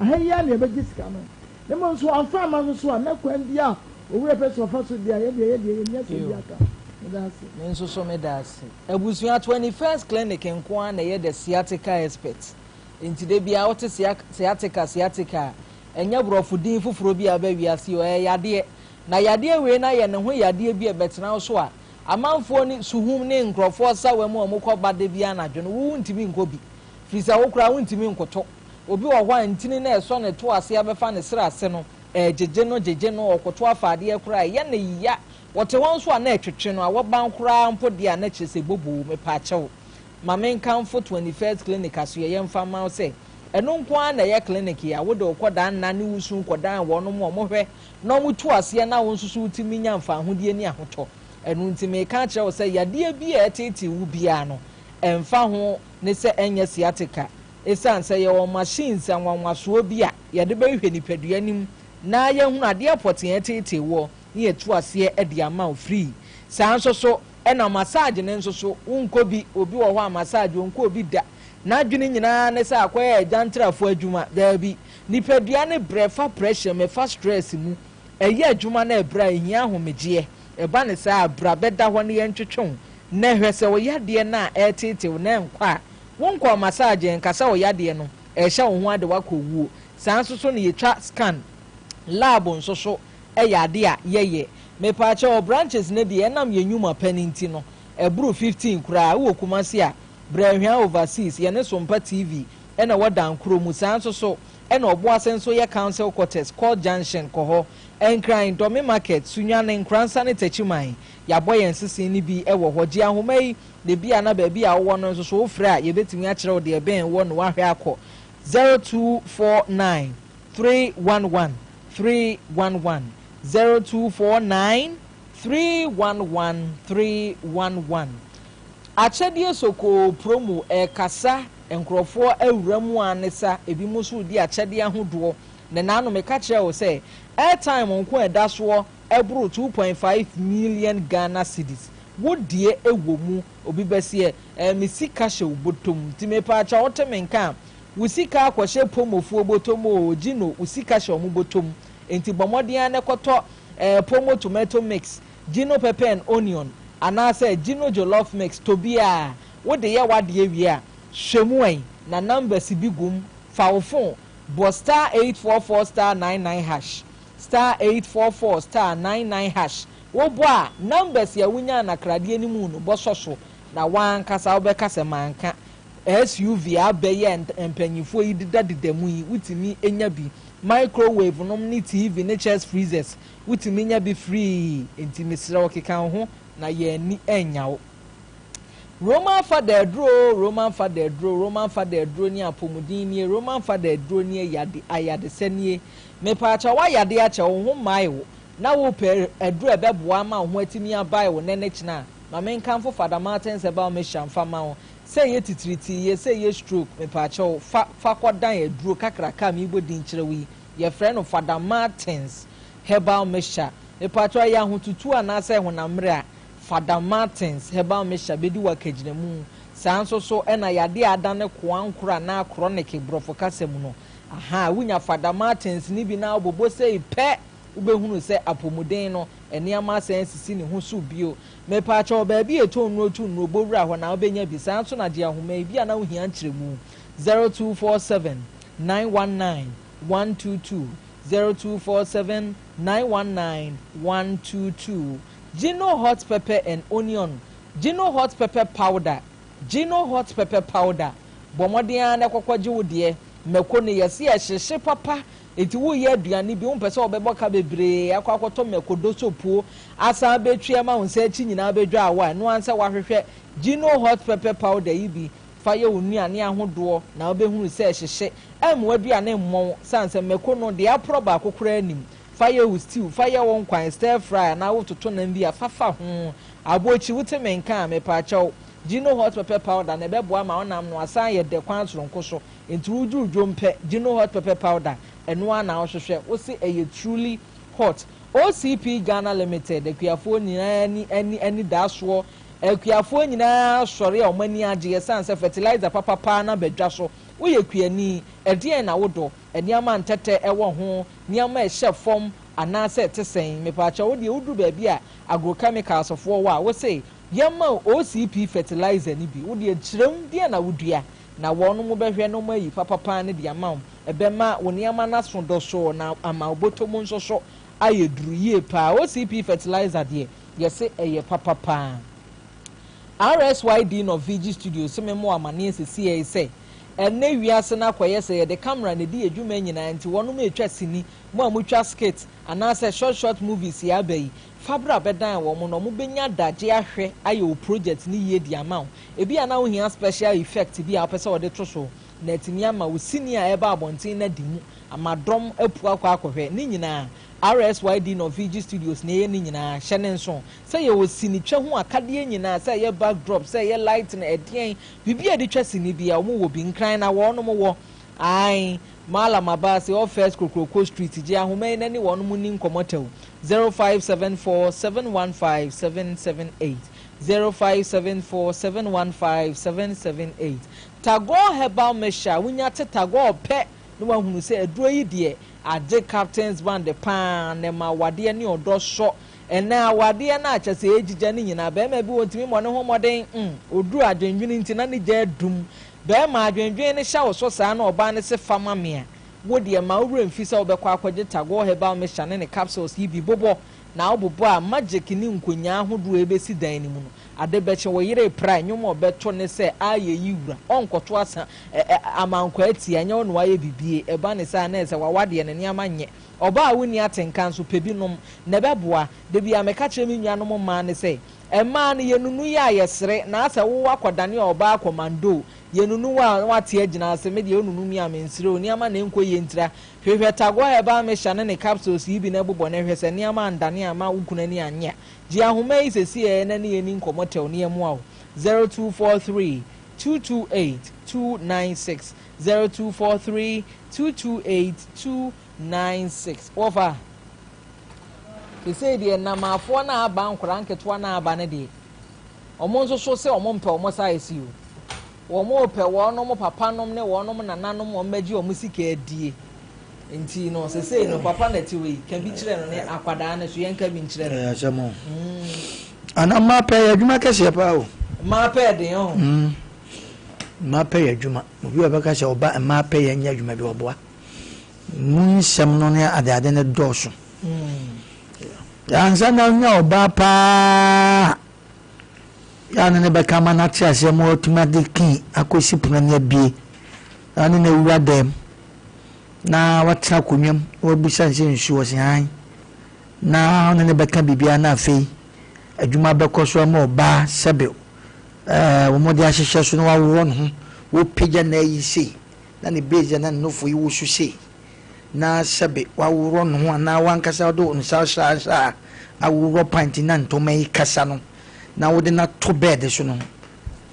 aheya na e be je sika no ne mo so amfa ma so a na kwan dia owura pese ofa so dia ye nya so dia ka Menso so me das. Ebusua 21st clinic nko na ye the sciatica expert. Enti de bia wote sciatica. Enya brofudin fufuro bia ba wiase o yade. Na yade we na ye ne ho yade bia betena so a amanfo ni suhum ne nkrofo sawe mu omukọ de bia na dwo no wu ntimi nkobi. Frisa wo kura wu ntimi nkoto. Obi wo hwa ntini na eso ne to ase abefa ne sira ase no jeje no okoto afade kura ye ne ya wote won so na etwetwe no awoban kura mpo de na kyese bobo me pa kyew mamen kanfo 21st clinic aso ye mfa ma se eno nko na ye clinic ya wo de okoda na ne wusu kodan wo no mo hwe no mu to ase na wo nsusu utimi nya mfa hodie ni ahoto eno ntimi ka kyew se yade bi a etete wu bia no emfa ho ne se enye sciatica esan se ye wo machines anwanwaso bi a ye de behwe nipadua nim na ye hu ade apoten etete wo ni etu ase e de ama free sanso so e na massage ne nso so unkobi obi wo ho massage unko obi da na adwene nyina ne sa akoye jantrafo adwuma da bi nipadua ne brefa pressure me fa stress mu eye adwuma na ebra ehia homegye e ba ne sa abra beda ho ne yentwetwon na hwese wo yade na etete na nkwa wonkọ massage nkasa wo yade no e hye wo ho ade wakọwuo sanso so ne yetwa scan lab nso so yade a yeye me pa cha branches ne de enam yenyuma paninti no eburu 15 kura wo kumase a brahwia overseas ye ne Sompa TV na wadan kromu sanso so na obo asenso ye council quarters call junction koho enkran domi market sunya ne nkransa ne tachiman ya boyen sisi ni bi ewo hoji ahomai de bia na ba bia wo no so ofra ye betimi a kire wo de ben wo no wahwe akọ 0249 311 311 0249 311 311 achedie soko promo kasa enkrofo awuramu anesa ebi musu di achedie ahodo ne nanu me ka kire wo se airtime nko edaso eburu 2.5 million Ghana cedis wodie ewo mu obi bese misika hye obotom ti me pa cha otemenka usika akwhye pomofu obotom o gino usika hye omubotom enti bomodian ne koto pomo tomato mix gino pepper and onion anase gino jollof mix tobia wode ye wade wi a hwemu na numbers bigum fawfon bo star 844 star 99 hash star 844 star 99 hash wo bo a numbers ya wunya na krade ni mu no bo soso na wan kasa wo be kasa manka SUV abeye empanyifo yi didadidemu yi wutimi enya bi microwave nom ni TV ne chest freezers wutimi nya bi free enti mesira okeka ho na ye ni enyawo Roman father dro ni apomudin ni Roman father dro ni ayade senie me pa cha wa yade a cha ho mai wo na wo pe edro ebeboa ma ho atimi abai wo nene kina ma men kanfo Father Martin se ba me shamfa ma wo say ye titriti ye say ye stroke me pa cha fa kodan edro kakraka mi bodin kire wi ye friend of Father Martins herbal mixture me pa cha ya ho tutu ana say ho na mre a Father Martins herbal mixture bedi wa kagina mu sanso so na yade adane kwankura na chronic brofo kasem no aha wunya Father Martins ni bi na obobo say pe ubehunu se apomuden no eniama sensisi ne ho so bio me pa cha ba bi etonu obowura ho na obenya bi sanso na de ahoma bi ana wo hia nkyeremu 0247 919 122 0247 919 122 Gino hot pepper and onion Gino hot pepper powder bomodian na kokwaje wo de meko ne yesi ehye papa eti wo ye aduane bi umpese obeboka bebre akwakoto mekodo sopo asa betue ma wonse chi nyina bedwa awa no ansa wahwehwe Gino hot pepper powder yi bi fa ye onuane ahodo na obehunu se ehye emu aduane mmon sanse meko no de aproba akokora anim fire with stew fire won kwan stir fry na wo toto na bi afafa ho abochi wuteme nka me pa chaw Gino hot pepper powder na beboa ma onam no asan ye de kwan soronko so enti uju mpe Gino hot pepper powder eno ana ohwehwe wo se eye truly hot OCP Ghana Limited akuafo nyina ani daso akuafo nyina sori o mani age sanse fertilizer papa na bedwa so wo ye kuani edien na wodo eniama ntete ewo ho niama ehye fom anase te sen me pa cha wo de wudu ba bi a agrochemicals of war wo say yema OCP fertilizer ni bi wo de kirem de na wudua na wono mo behwe no mo yi papa ne de amam ebema woniama na so do so na ama obotomo nso so ayeduru ye pa OCP fertilizer de yese eye papa RSYD no VG Studio se memo amane sesi say ene wiase na kwaye se the camera ne di adwuma nyina nti wono mo etwa sini mo amutwa skit anase short movies ya bayi fabra bedan wo mo no mo benya daje ahwe ayo project ni ye di amount ebi ana wo hia special effect bi a pese wo de to so na etimi ama wo senior eba abontin na di mu amadom apu akwa ni nyina RSYD no VG Studios ne ye ni nyina hye ne nso say ye wo sini twa ho akade nyina say ye backdrop say ye light na edien bibi ade twa sini bia wo wo bi nkran na wo no mo wo ai mala mabase o first Kokroko Street je ahoma na ni wo no mo ni nkomotew 0574715778 0574715778 Tago Herbal Mesha wunya te Tago pe no wahunu se aduro yi de ade captains band the pan ne ma wade ne odo so ena wade na acha se ejija ne nyina be ma bi wotimi mo ne ho moden oduru adwenwini nti na ne je dum be ma adwenwini ne sha wo so saa na oba ne se fama mea wo de ma wura mfisa wo be kwa akwaje Tago Herbal Mesha ne capsules yi bi bobo na obobo a magic ni nkonya ahodo ebesi dan ni mu no ade beche wo yire pra nyomo beto ne se aye yiwura onkoto asa amankwa ati anya ono waye bibie eba ne sa na se wawade ne niama nye oba a woni atenkan so pebinom ne beboa de bia meka kire mi nuanom ma ne se ema ne yenunu ya yesere na asa wo akodane oba akomando yenunu wa wate agina ase me de yenunu mi amensire oniama na enko yentira hwehwe Tago Herbal Mesha ne capsules yi bi na bobo ne hwese niama andane ama ukunani anya ji ahoma isesi na ne yeni nkomotew ne emu awo 0243 228 296 0243 228 296 ofa kese de na mafo na aba nkora nketwa na aba ne de omo nso so se omo mpe omo saisi o omo pe wono mo papa nom ne wono mo nananom o maji omo sika adie enti no sese no papa na tiwe kan bi kire no ne akwada na so yenka bi nkire no asemo ana ma pe adwuma kese pa o ma pe de o ma pe adwuma obi obaka se oba ma pe yenya adwuma bi oboa mun sem no ne ade ne doso yansa na nya oba pa ya ne be kama na tia se mo automatic akosi puna ne bie ani na wura dem na watra kunwam wabisa nse nsu wo se han na ne be ka bibia na afei adwuma be koso ma oba sebe wo mo de ahihye so no wawo no wo pagya na yi sei na ne beje na nofo yi wo su sei na sebe wawo no na wankasa do nsa sha awuro panti na ntoma yi kasa no na wo de na to bed so no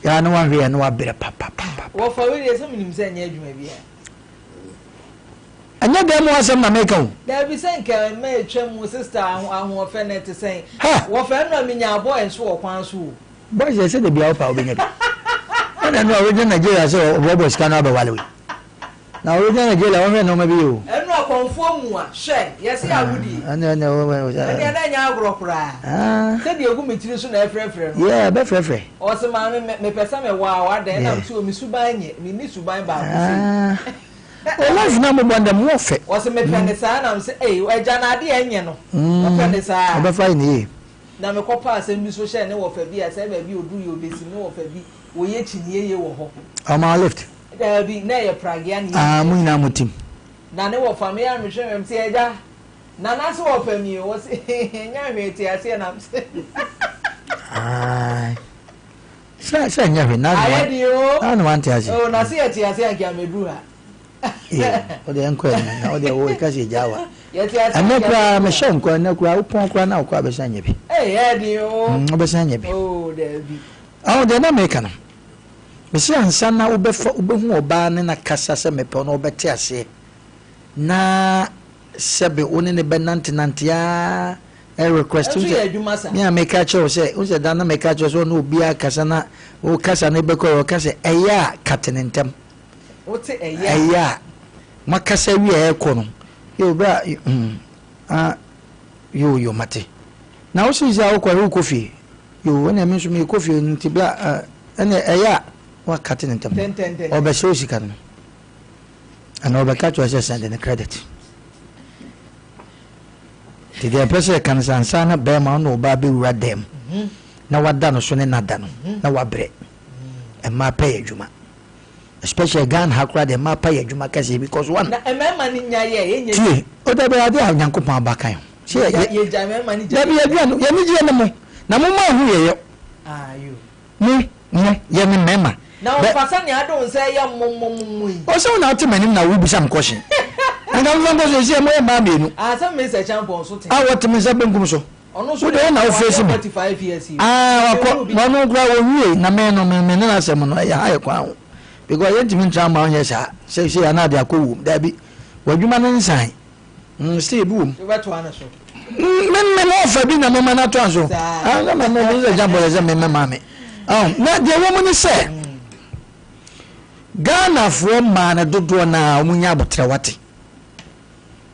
ya na wan hwe na wa bere papa wo fa we de so minim se anya adwuma bia anya de mo asem na make o da bi sen ka me etwam sister aho ofe net sen wo fa no minya abo enso wo kwan so boy say de bia opa obenya na no we de Nigeria so obo scan ba wale we na we de Nigeria wo hwe no ma bi o enu akonfo mu a hwe yesi awudi ana we de nya agro kura se de egu mitiri so na efrefre no yeah be frefre o se ma me pesa me wa de na so mi suban nye mi ni suban ba ko o life na mo banda mo fe o se me pende sa na se eja na ade enye no o pende sa o be fa ni na me kopa asem bi so hye ne wo fa bi a se ba bi odu ye obesi ne wo fa bi wo ye chinie ye wo ho ama lift da bi na ye pragia ni mo ina mutim na ne wo fa me ya me hwe me se eja na na se wo fa mi wo se nya hwe ti ase na se sa nya hwe na na wanti ase o na se ti ase ankia medu ha o de enko na o de wo ka se jawa yeti ase anakura me hye nko anakura upon kwa na kwa be sanya bi o be sanya bi o de bi awo de na me kana me se ansa na wo be fa wo be hu oba ne na kasa se me pe no wo be te ase na sebe one ne be nante ya request me make a cho say o se dan na make a cho so no obi akasa na o kasa ne be ko o kasa eya katenentem eya makasa wi e ko no yo bra yo mate na wo si za wo kwa kofi yo na me so me kofi nti bla ene eya wa kate ntam obe show sika no ana obe ka to send the credit ti de pese kan sansana be ma no ba be wura dem na wada no so ne nada no na wabre e ma pay adwuma especially gan hakura de ma pay adwuma kase because one na emema ni nya ye enye ti o da be ade anyankopon abakan se ye jame ma ni ja be adua no ye mi je na mo hu ye yo ayo ye mi mema na o fasa ni adon se ye mummumu yi o so na oti manim na wo bisam question nga mfa ko se mo ye ma be nu some me se champion so te what me se benkum so ono so de na o face me 45 years wako wonu gra wo wie na me no me na asem no ya haye kwa ho because ye ntimi ntra ma onye sa se ya na de akowu da bi wadwuma no nsan stay bu we beto ana so me no fa bi na me na to aso na me no se jambo le se me ma me na de wo mu ni se Ghana fo ma na dodo na omunya abotre wate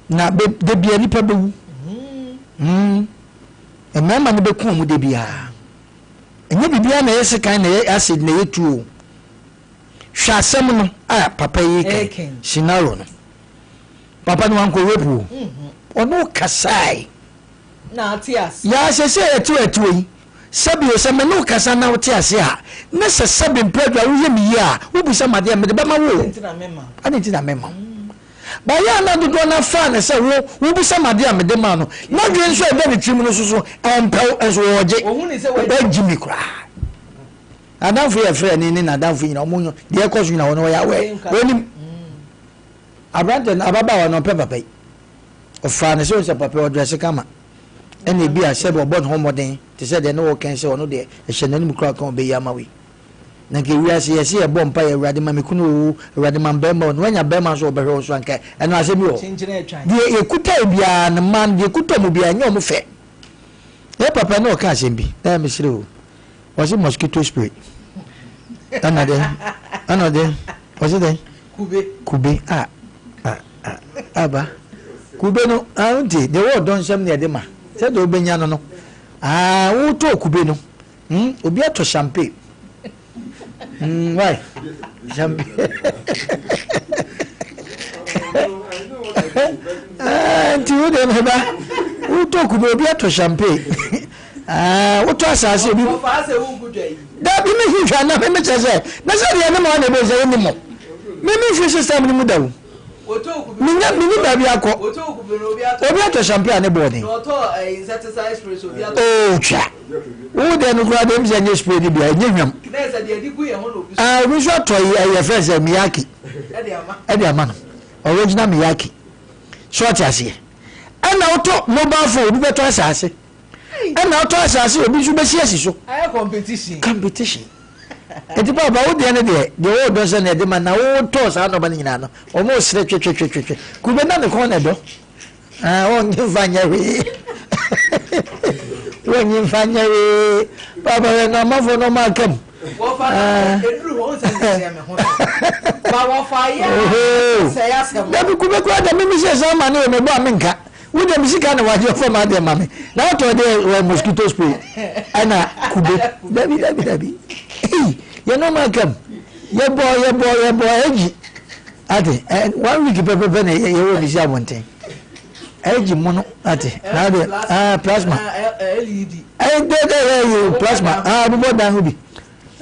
na de bia nipa bewu e mama ne beku mu de bia enye bibia na yesi kan na acid na yetu hwa asem no papa yi kan sinaro no papa no anko wepu ono kasai na atias ya sese etu yi sabi o sema no kasa na wote ase ha na se sabi mpradwa wo yemi ya wo bisa made me de ba ma wo ani ti na mema ba ya na dodo na fa na se wo bisa made me de ma no na dwe nso e be ni trim no so empel enso woje wo hu ni se wo jimi kra adanfo ye frɛ ni na adanfo nyina omunyo de e koso nyina wono ya we woni abrante na ababa wono papa o fa na se papa o dress kama ene bi a sebe obon homoden te se de no wo kan se ono de ehye nanim kra kan be yama we na ke wi ase yesi e bom pa ye urade ma mekunu urade ma bema no anya bema so obehwe so anka eno ase bi o de ekuta bia na man de ekuta mu bia nya o mu fe e papa no ka ase bi na me sire o was it mosquito spray another was it then kube aba kube no auntie the word don sham near dem se do benya no wo to kube no obi ato champagne why champagne ti wo dem ba wo to kube obi ato champagne wo to asase obi wo fa se wo gudwai da bi me hihwa na me chese na se de na ma na be se ni mo me fi system ni mu dawo mini baby akọ obi ato champagne ne body insecticide spray so obi ato cha wo de no kura dem se spray ni bia nye hwam na se de di ku ye ho no obi so to ye fresh miyaki e de ama no original miyaki short ase ana auto mobile phone obi beto asase ana auto asase obi so be siasi so aye competition eti baba wo de ne de wo do se ne de ma na wo to sa no ba ni nyina no o mo sire twe ku be na ne ko ne do won ni fanya we won ni fanya we baba we no ma fo no ma kam wo fa edru won se ne me ho ba wo fa ya se ya se da bi ku be ko da mi se sa ma ne me bo aminka wo de mi sika na wa je fo ma de ma me na to de mosquito spray ana kube dabi you know my come your boy eji ate 1 week pepe na ye wo ni sia monten eji mono ate na de plasma LED de plasma bo dan hobi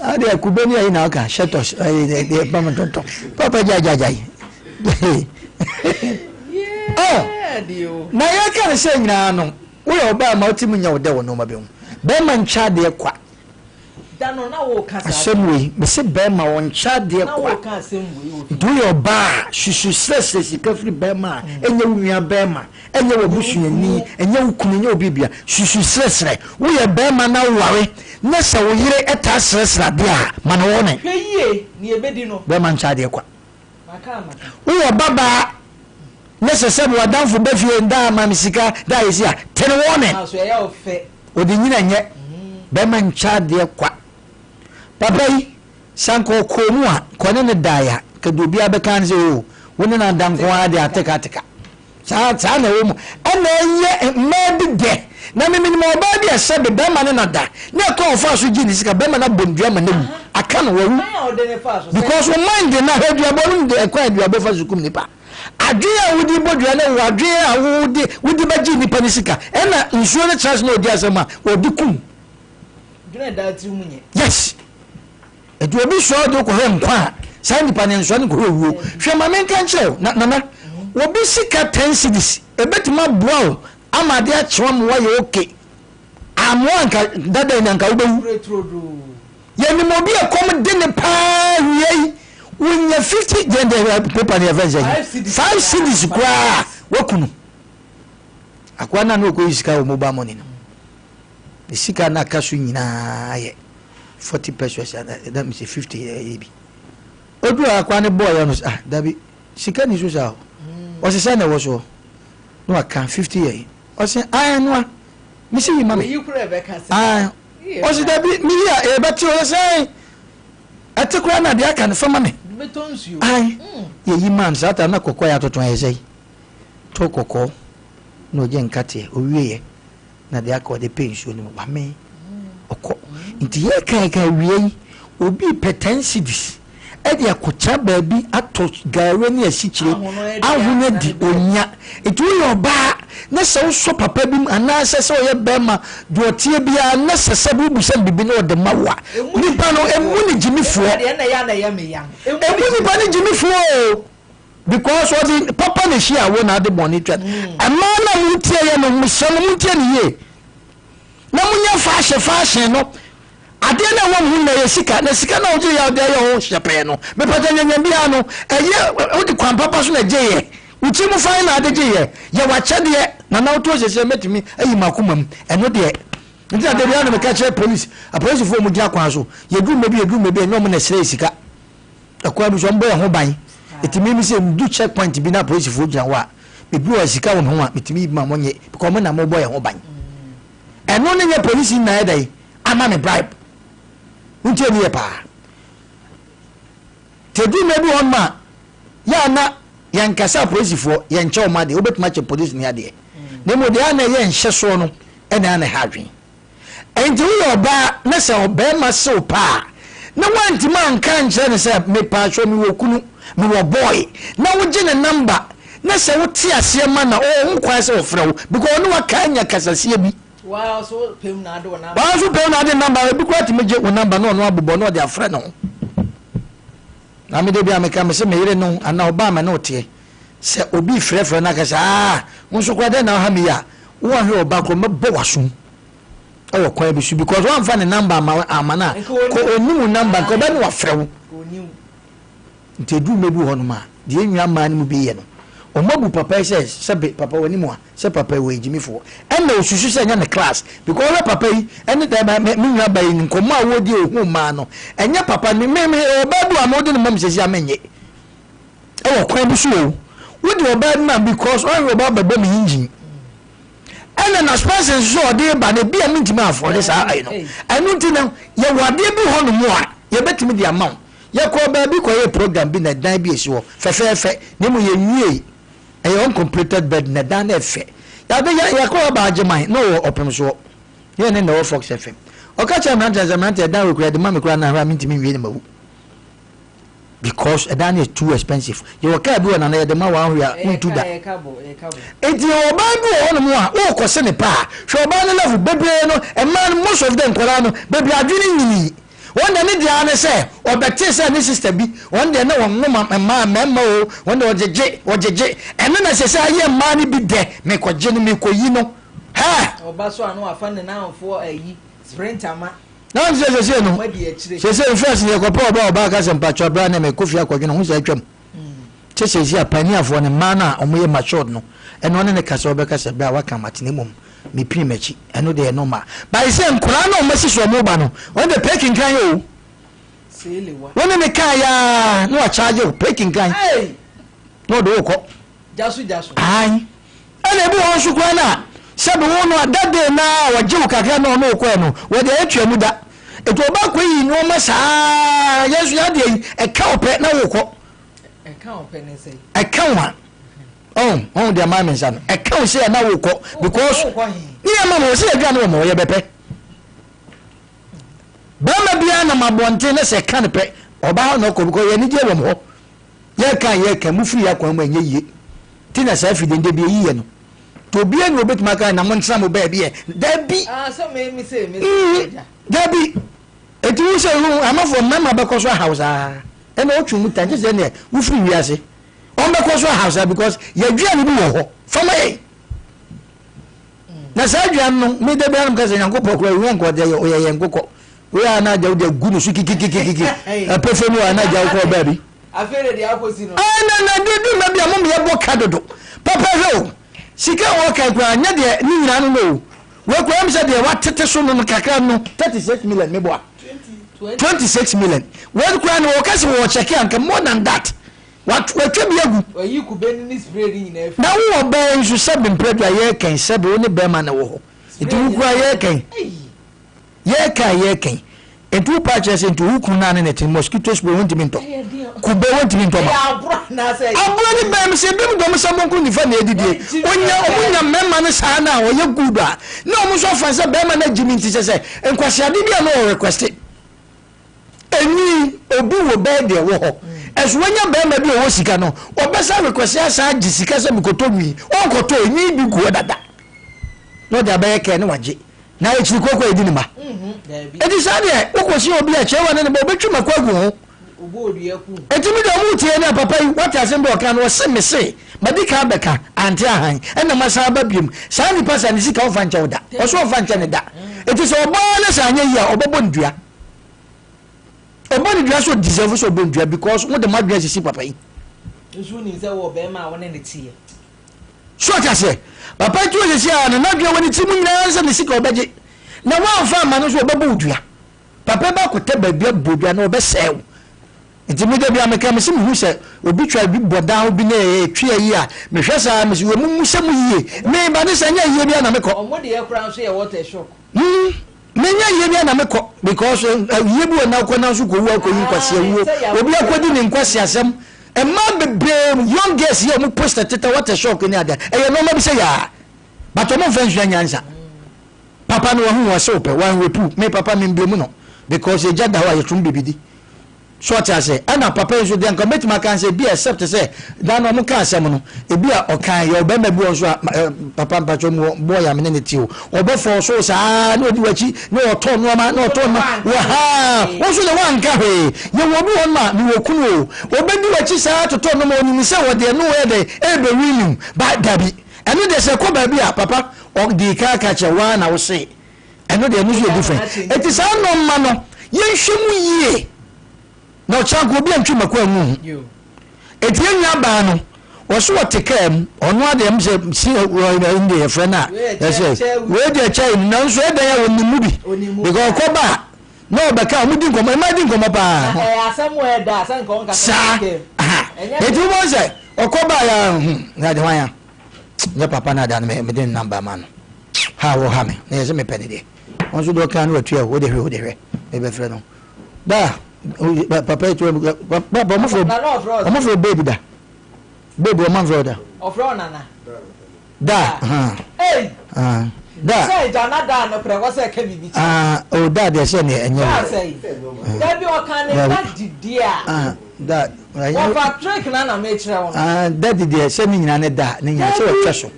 ade kube ni ayi na aka shetos de pama tonton papa jajajai na ya kan se nyina no wo yo ba ma otimi nya wo de wo no ma be hu be man cha de kwa dano na wo kasa asemwe me se be ma won cha de kwa na wo ka asemwe wo do your ba shushu stress kafri be ma enye wunua be ma enye wobusuani enye wukunu enye obibia shushu stress wo ye be ma na ware na se wo yire eta stress na bia ma na wo ne hweye ni ebedi no be man cha de kwa maka wo yo baba na se se wo danfo be fie nda ma misika da yesi a tene wo ne aso ya ofe odi nyina nye be man cha de kwa papa yi sanko komu a kone ne daya ka dubi abekan se o woni na danko ade ateka saa na wo mu ana ye mad de na me minimum oba de ese be be ma ne nada na ko fa so gi ni sika be ma na bondua ma na mu aka no wawu because o mind na hedua bonum de kwa hedua be fa sukum nipa adwea wudi bodua na wadwea wudi baji nipa ni sika ena nsuo ne chance na odi asema odi kum duna da ti munye yes edu obi so do ko he nkwa sa nipa ne nsuo ne ko wuo hwe ma men kan chew na obi sika 10 cedis ebetima boa ama de achewa mo wa ye okay amwanka dada nyanka ubewu yani mo bi akom de ne pa wiei unya 50 gender paper ne avenge 5 cedis kwa wakunu akwana no ko isika o mobile money no isika na kaso nyina ye 40 pesos that means 50 ebi odu akwane boy no dabi sika ni so sa o se say na wo so no aka 50 ye o se no mi se yi mama you kure be ka se o se dabi mi ya e beti o se atekura na de aka ne fama me betonsu ye yi man sata na kokko ya toton ye sei to kokko no je nkate o wiye na de aka o de pension ni wa me okko nti ye kai wiye obi petensidis edi akocha baabi ato gawe ni asichire ahune di onya etu yo ba na so papa bi ana se o ye bema do tie bia na se bu se bibi na o de mawa nipa no emu ni jimifo na ya me yan emu nipa ni jimifo because what the papa ne share wo na de money twa ama na mu tie ye no mu se no mu tie ni ye na munya fashion no ade na wo mu na yesika na sika na oje ya de yo hyepe no me pata nyanya bia no eye odi kwan papa so na jeye uchi mu fine na ade jeye ye wa chede na na oto sese metimi ayi makoma mu eno de nti ade bia no me ka che police a police fo mu dia kwan so ye du mebi enyo mu na sere sika akwa bi so mbo ye ho ban etimi mi se du checkpoint bi na police fo gina wa bebi wa sika wo ho a metimi ma monye because mo na mo boy ho ban eno ne ye police na e dai ama me bribe unti eni pa tedi mebi on ma ya na yankasa police fo yanche o ma de obetuma che police ni ade ne mo de ana ye nhye so no ena ana hadwen enti wo ba na se oba ma se o pa na wanti man kan che ne se me pa so mi wokunu me wo boy na wo je ne number na se wo ti ase ma na o nkwa se o frɛ wo because no wa kanya kasase bi wow so pem na do na ba so pem na de number bi kwati meje wo number no no abobo no de afrɛ no na me de bia me ka me se me yire no ana oba me no tie se obi frɛ na ka sa nso kwa de na ha me ya wo hwe oba ko me bo waso o kwa bi su because one fa ne number amana ko onimu number ko be no afrɛ wo nti du mebi ho no ma de enwa ma ne mu bi ye no o mabu papa says sebe papa wani mo se papa we jimifo and no susu se nya ne class because papa yi any time me nwa ba yi nkomo a wodi ehun ma no enya papa ni me obadu amodi no mam sesi amenye e wo kwa bi so wodi obadu man because all about baba me engine and na sponsor so de ba ne bia mintima afọ de sa ai no enu nti na ye wade bi ho no mo a ye betimi de amount ye ko ba bi ko ye program bi na dan bi esi wo fefefe ne mo ye nwie a uncompleted bed na dan efe ya be ya ko ba ajeman no opem so ye ne no Fox FM o ka cha man jazamante dan we kura de mama kura na ha mintimi wie ne mawu because a dan is too expensive you ka bi na na de ma wa hwa untu da enti o ba bi o no mo a o ko se ne pa hwe o ba ne level bebre no a man most of them kura no bebre adwini nyini one day ni dia na say obete say ni sister bi one day na won ma o one day ojeje eno na say aye ma ni bi de me ko je ni me ko yi no ha oba so anu afa ne na fo ayi sprinter ma na say no say first ye ko pa oba ka se mpacho bra na me kofi akwadwe no hu say atwam say apani afo ne ma na omoye matured no eno ne ka se obeka se bra waka matine mum me primachi eno de no ma by say nkura na o masi so mo ba no on the peking kan yo selewa wona me kan ya no a charge o peking kan no do ko jasu ai ana bi won su kwa na sabe wono adade na waje kakra na no ko no wo de atwamu da eto ba ko yi no ma saa yesu ya de e ka ope na wo ko e ka ope ne sei e ka wa oh the mama son I can't say na wo ko because ni mama wo say adwa no mo ye bepe ba ma bia na mabonte na se kan pe oba no ko because ye ni je wo mo ye kan mu free akwan ma nye yie ti na sa fidende bi yiye no to bia no betima kan na mo ntra mo ba bia da bi so me say da bi etu wo say hu amafo mama be ko so house e na otwu mutan je ne wo free wi ase on be ko so house because ye dua ni bi wo ho fama ye na sa dua no me de bia no ka se nyankopɔ kura wi nko de ye nkokɔ we ana ja de gu no su kikikikiki apefo no ana ja ko ba bi afere de akosi no na dudu ma bia mo me bo ka dodo papa ho sika wo ka kura nya de ni nyina no no we ko am se de watete so no kakra no 36 million me bo 26 million we kura no wo ka se wo check anka more than that what twa bi agu oyi kube ni spray ni na na wo ba nsu sabe mpredwa ye kan sabe wo ne be ma na wo ho etu kura ye kan ye kan etu pa che se etu hukun na ne tin mosquito spray won timinto kube won timinto ma abura na say abura ni be me se bi do me sabon kun ni fa na edidie onya memma ne sa na wo ye good a na o mo so fa se be ma na jimi nti se enkwasiade bi na o request eni obi wo be de wo ho esu wanya be ma bi o sika no obesa request asa gi sika se mikoto wi o koto eni bi go dada no da be ke ne waje na echi kokko edi ni ma edi sa de ukosi obi a chewa ne bo betwu makwagu ho obo odua ku eti mi do mu tie na papa yi what asembe o kan o se me se madika beka anti ahan ena masa ba biem sa ni pasa ni sika o fa nche oda o so o fa nche ne da eti so obo na sa anya yi a obobo ndua obo ndua so deserve so obo ndua because what the madua sisi papa yi nsu ni se wo be ma wona ne tie so ta se papa tu sisi a na nadua woni ti mu nyina se ni sika obeje na wa fa ma no so obobo ndua papa ba ko te ba bia bodua na obesew nti mi de bia me ka me se mu se obi twa bi boda obi na etwa yi a me hwɛ sa me se wo mu se mu yie me ba ne sanya yie bia na me kɔ omo de e kura nso ye water shock me nya yie bia na me kɔ because yie bi na kɔ na so ko wu akɔyi kwase wu obi akɔdi ne nkwase asɛm e ma bebre young girls here mu poster teta water shock ni ada e ye no ma bi se ya but omo fa nhwa nyansa papa no ho wo se opɛ wan repu me papa me mblemu no because e jada wa ye tum bibidi so what I say ana papa so dey come metima kan say be accept say dan no kan asem no e bi a okan ye obema bi so papa mpacho mu boy am ne ti o obofo so sa na odi wachi na oto no ma na oto ma wa ha wo so le wan ka he ye wo bi won ma ni wo kunu o obedi wachi sa toto no ma oni se wo de no we de e be winu ba dabi eno de se ko ba bi a papa o di ka ka che wa na wo se eno de no so different eti sa no ma no ye hwemu yie no chanko obi antwi makwa mu etie nya ba no wo so wotekam ono ade am se si inde ye frena yes we de chai na so ede ya woni mu bi because ko ba no be ka mu di nkomo ma di nkomo pa asem we da san ko nka sa etu mo se okoba ya na de wan ya nya papa na da me de number man ha wo ha me na ye se me pene de won so do kan wo tua wo de hwe e be fre no da papa tu papa mo fo baby da baby o man fo da ofro nana da da say jana da no pre wo say ka bibi o da de se ne enye da bi o kan ne da didia da wo fa trick na me kire won da de se ni nyina ne da ne nya se o twa so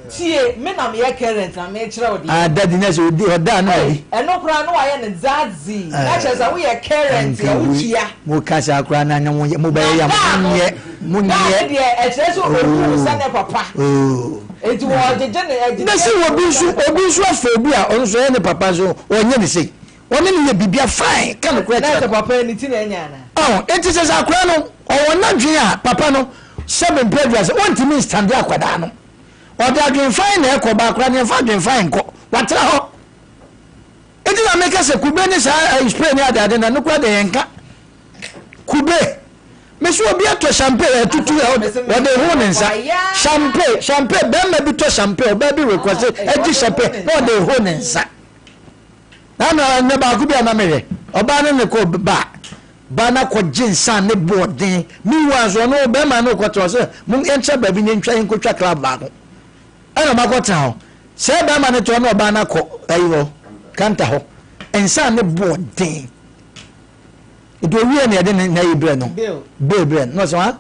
tie me na me current na me kire wo di daddy na so di o da na di eno kura no wa ye ne zazi na chesa wo ye current ya wo tia mo kasa kura na nya mo ba ya mo nye de e chese so o sa ne papa eti wo jeje ne na se obi su afa bi a on so ye ne papa so onye ne sei oni ne bibia fine kan kura na se papa ni ti na nya na eti se sa kura no o wona dwen a papa no 7 pages want me stand akwada no o da dwen fine na ekoba kura ne fa dwen fine ko watra ho eti na make se kube ni sa spray ni adade na nukwa de yenka kube mesu obi ato champagne tutu e o de ho ne nsa champagne be ma bi to champagne o ba bi request e di champagne no de ho ne nsa na ne ba ku bi na mere oba ne ko ba bana ko jinsan ne boarding mi wa so no be ma no ko to se mu encha ba bi ne ntwa en ko twa club ba ko ana ma ko ta ho se be ma ne to no bana ko ayo kanta ho ensa ne boarding do wi ne de na ibre no be no so ha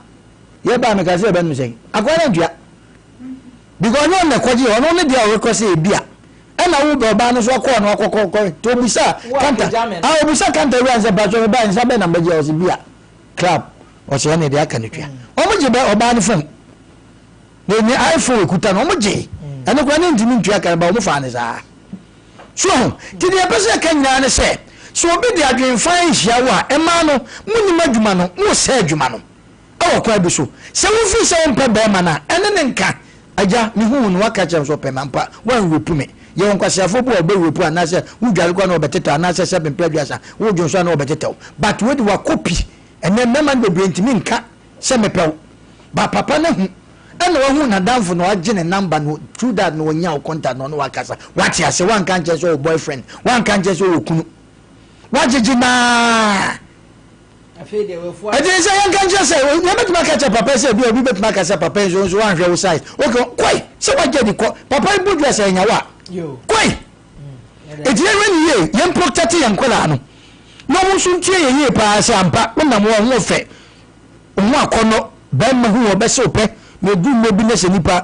ye ba me ka se be no se akwara ndua because no na kwaji ono ne dia we ko se bia ena wo do ba no so ko no kokoko to bisa kanta obisa kanta wi anse ba so ba nsa be na mbaje o se bia club o se ne dia kanetwa o mo je be o ba no phone ne ni iPhone kuta no mo je ene kwa ne ntimi ntwa kan ba o mo fa ne sa so ti de pese kan nyina ne se so obi de adwen fan hia wo a ema no munni madwuma no mo se adwuma no o kwa bi so se wo fi se mpa be ma na ene ne nka aja mi hu no waka chem so pe mampa wan repume ye won kwasiafo bo obe repu anase wudware kwa na obeteto anase se bempa duasa wo dwonso na obeteto but we de wa copy ene mema no be ntimi nka se mepew ba papa na hu ene wo hu na danfo no agye ne number no through that no nya o contact no wakasa wati ase wan kan che so boyfriend wan kan che so okunu wajiji na afede we fu ade se yan kan che se we betuma ka che papa se bi obi betuma ka se papa so wan hwe wo size okay kwai se waje di ko papa bu dwa se nya wa yo kwai ejire wen ye yem protect yan kola no no mo sun tie ye pa se ampa na mo ho fe omo akono ba ma hu obe se ope me du mo bi na se nipa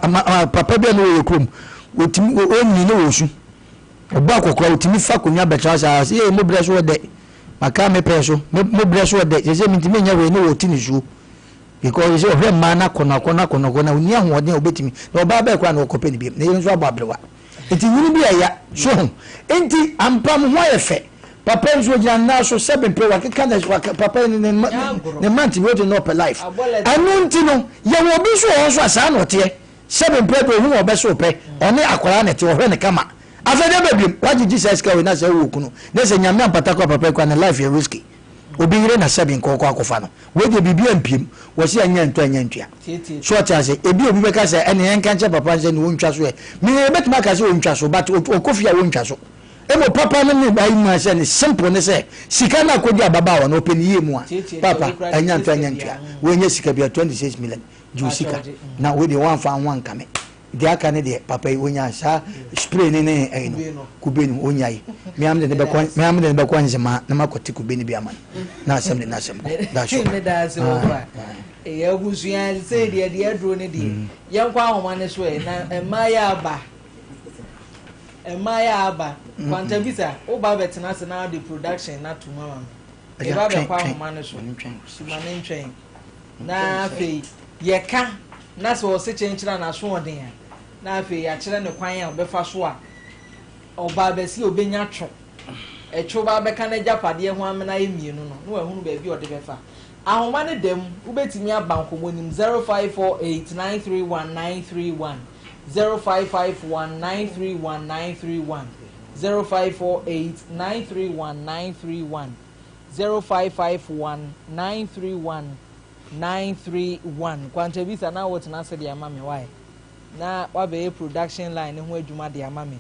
papa bi na wo krom otimi oni na wo su obo akokora otimi fa konya betra sa se mo bre so de maka me peso mo bre so de se mitimi nya we na wo tini su because you have man akona oni ahoden obetimi na oba ba kwa na okope ni bi na yenso ababrewa enti yini bi aya so enti ampa mo ho efe papa nso gina na so seven pe wa keka na papa ne manti we to no per life anu enti no ye wo bi so ho so asa no te seven pe pe hu obe so pe oni akwara na te wo hwe ne kama afede babim waji Jesus ka we na se wo kunu na se nyame ampata kwa papa kwa na life ye risky obi yire na seven ko akofa no we de bibia mpiem wo se anya nto anya ntua so tia se ebi obi be ka se ene yen kan che papa se ni wo ntwa so e mi betuma ka se wo ntwa so but okofia wo ntwa so emo papa no ni bai ma se ni simple ne se sika na kodi ababa wa no open ye mu a papa anya nto anya ntua we nya sika bia 26 million ju sika na we de wan fa wan kame de aka ne de papa wonya sa spray ne no kubeni onyai me am de be kwa nzema na makoti kubeni bi aman na asem de na asem ko da sho me da se over e abusuan se de adro ne de yankwa ahoma ne so e na emaya aba kwanta visa o ba betena se na the production na tomorrow e ba be kwa ahoma ne so suma ne ntwen na fe yeka na so se chenchira na so oden ya na afi ya kire ne kwan ya obefa so a oba besi obenya tro echo ba beka na japade ho amena emienu no no ehunu ba bi ode befa ahoma ne dem ubetimi abankomo nim 0548931931 0551931931 0548931931 0551931931 kwanta bisa na what na se dia mame why na wabe production line ho adwuma de amame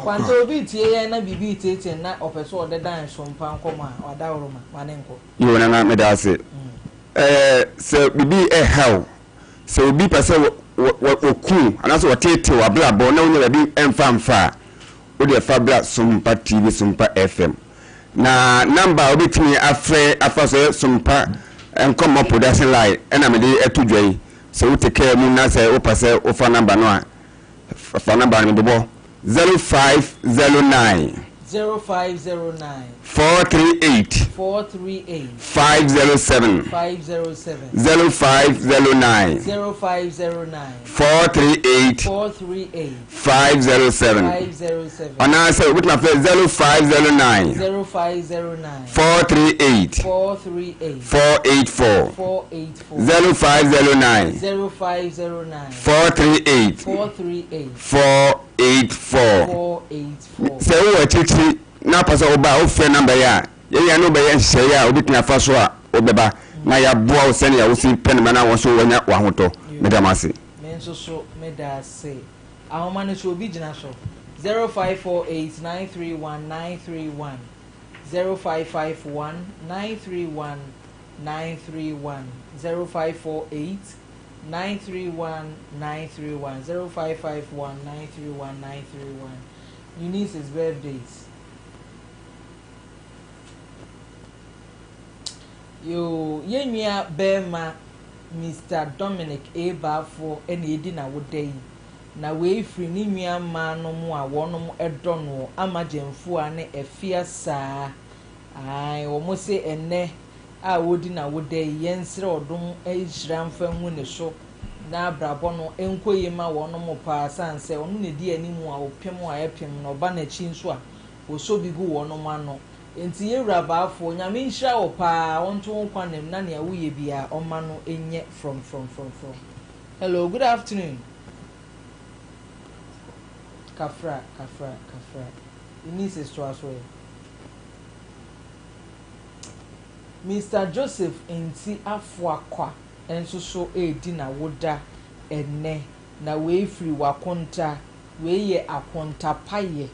kwanto obi tie na bibi tete na opeso ode dan Sompa Nkomo a wadawroma manenko yo na me da se se bibi how se obi pese oku anaso wotete wablabo na onya bi emfa o de fabla Sompa TV Sompa FM na number obetimi afa Sompa Nkomo production line ena me de etudwai se wo take care mu na se o pase o fa number no a fa number me do 0509 438 507 0509 438 507 and I say with my face 0509 438 484 0509 438 484 say we chichi na pasa oba o fe number ya ye no be ye hye ya obi afa so a obeba na ya boa o sene ya wo si pen na wo so wanya wa hoto medamase enso so me da say ahoma no so obi gina so 0548931931 0551931931 0548 931 931 0551 931 931. Eunice's birthdays. Yo yenya bema Mr. Dominic Ebafo ene edi na wodai na we free ni nua ma no mu a wonom edo no amagemfu a ne efia saa ai wo mo se ene a wodi na wodai yensre odom ehira mfa hu ne so na abrabo no enkoye ma wonom pa sanse onu ne di animu a opem a epem no ba na chi nso a wo so bigu wonom ano enti yewura baafo nyame nhira wo pa wonto kwanem na ne awuye bia oma no enye from hello good afternoon kafra Eunice to as well. Mr. Joseph enti afuakwa enso so edi na woda enne na we free wakonta we ye akonta paye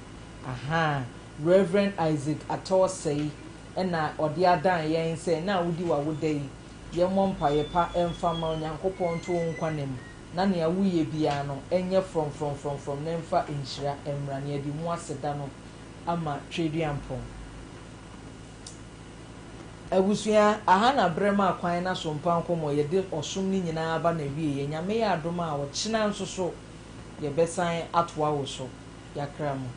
aha Reverend Isaac Atosei ena odi adan yen say na wodi wa woda yi ye mompa ye pa emfama onyankopon to nkwanem na ne awuye bia no enye from nemfa enhira emra ne adi mu aseda no ama tweduampon abusua aha na brema akwan na Sompa Nkomo ye de osum ni nyina aba na wie nyame ya adom a wo kyena nso so ye besan atoa wo so yakra mu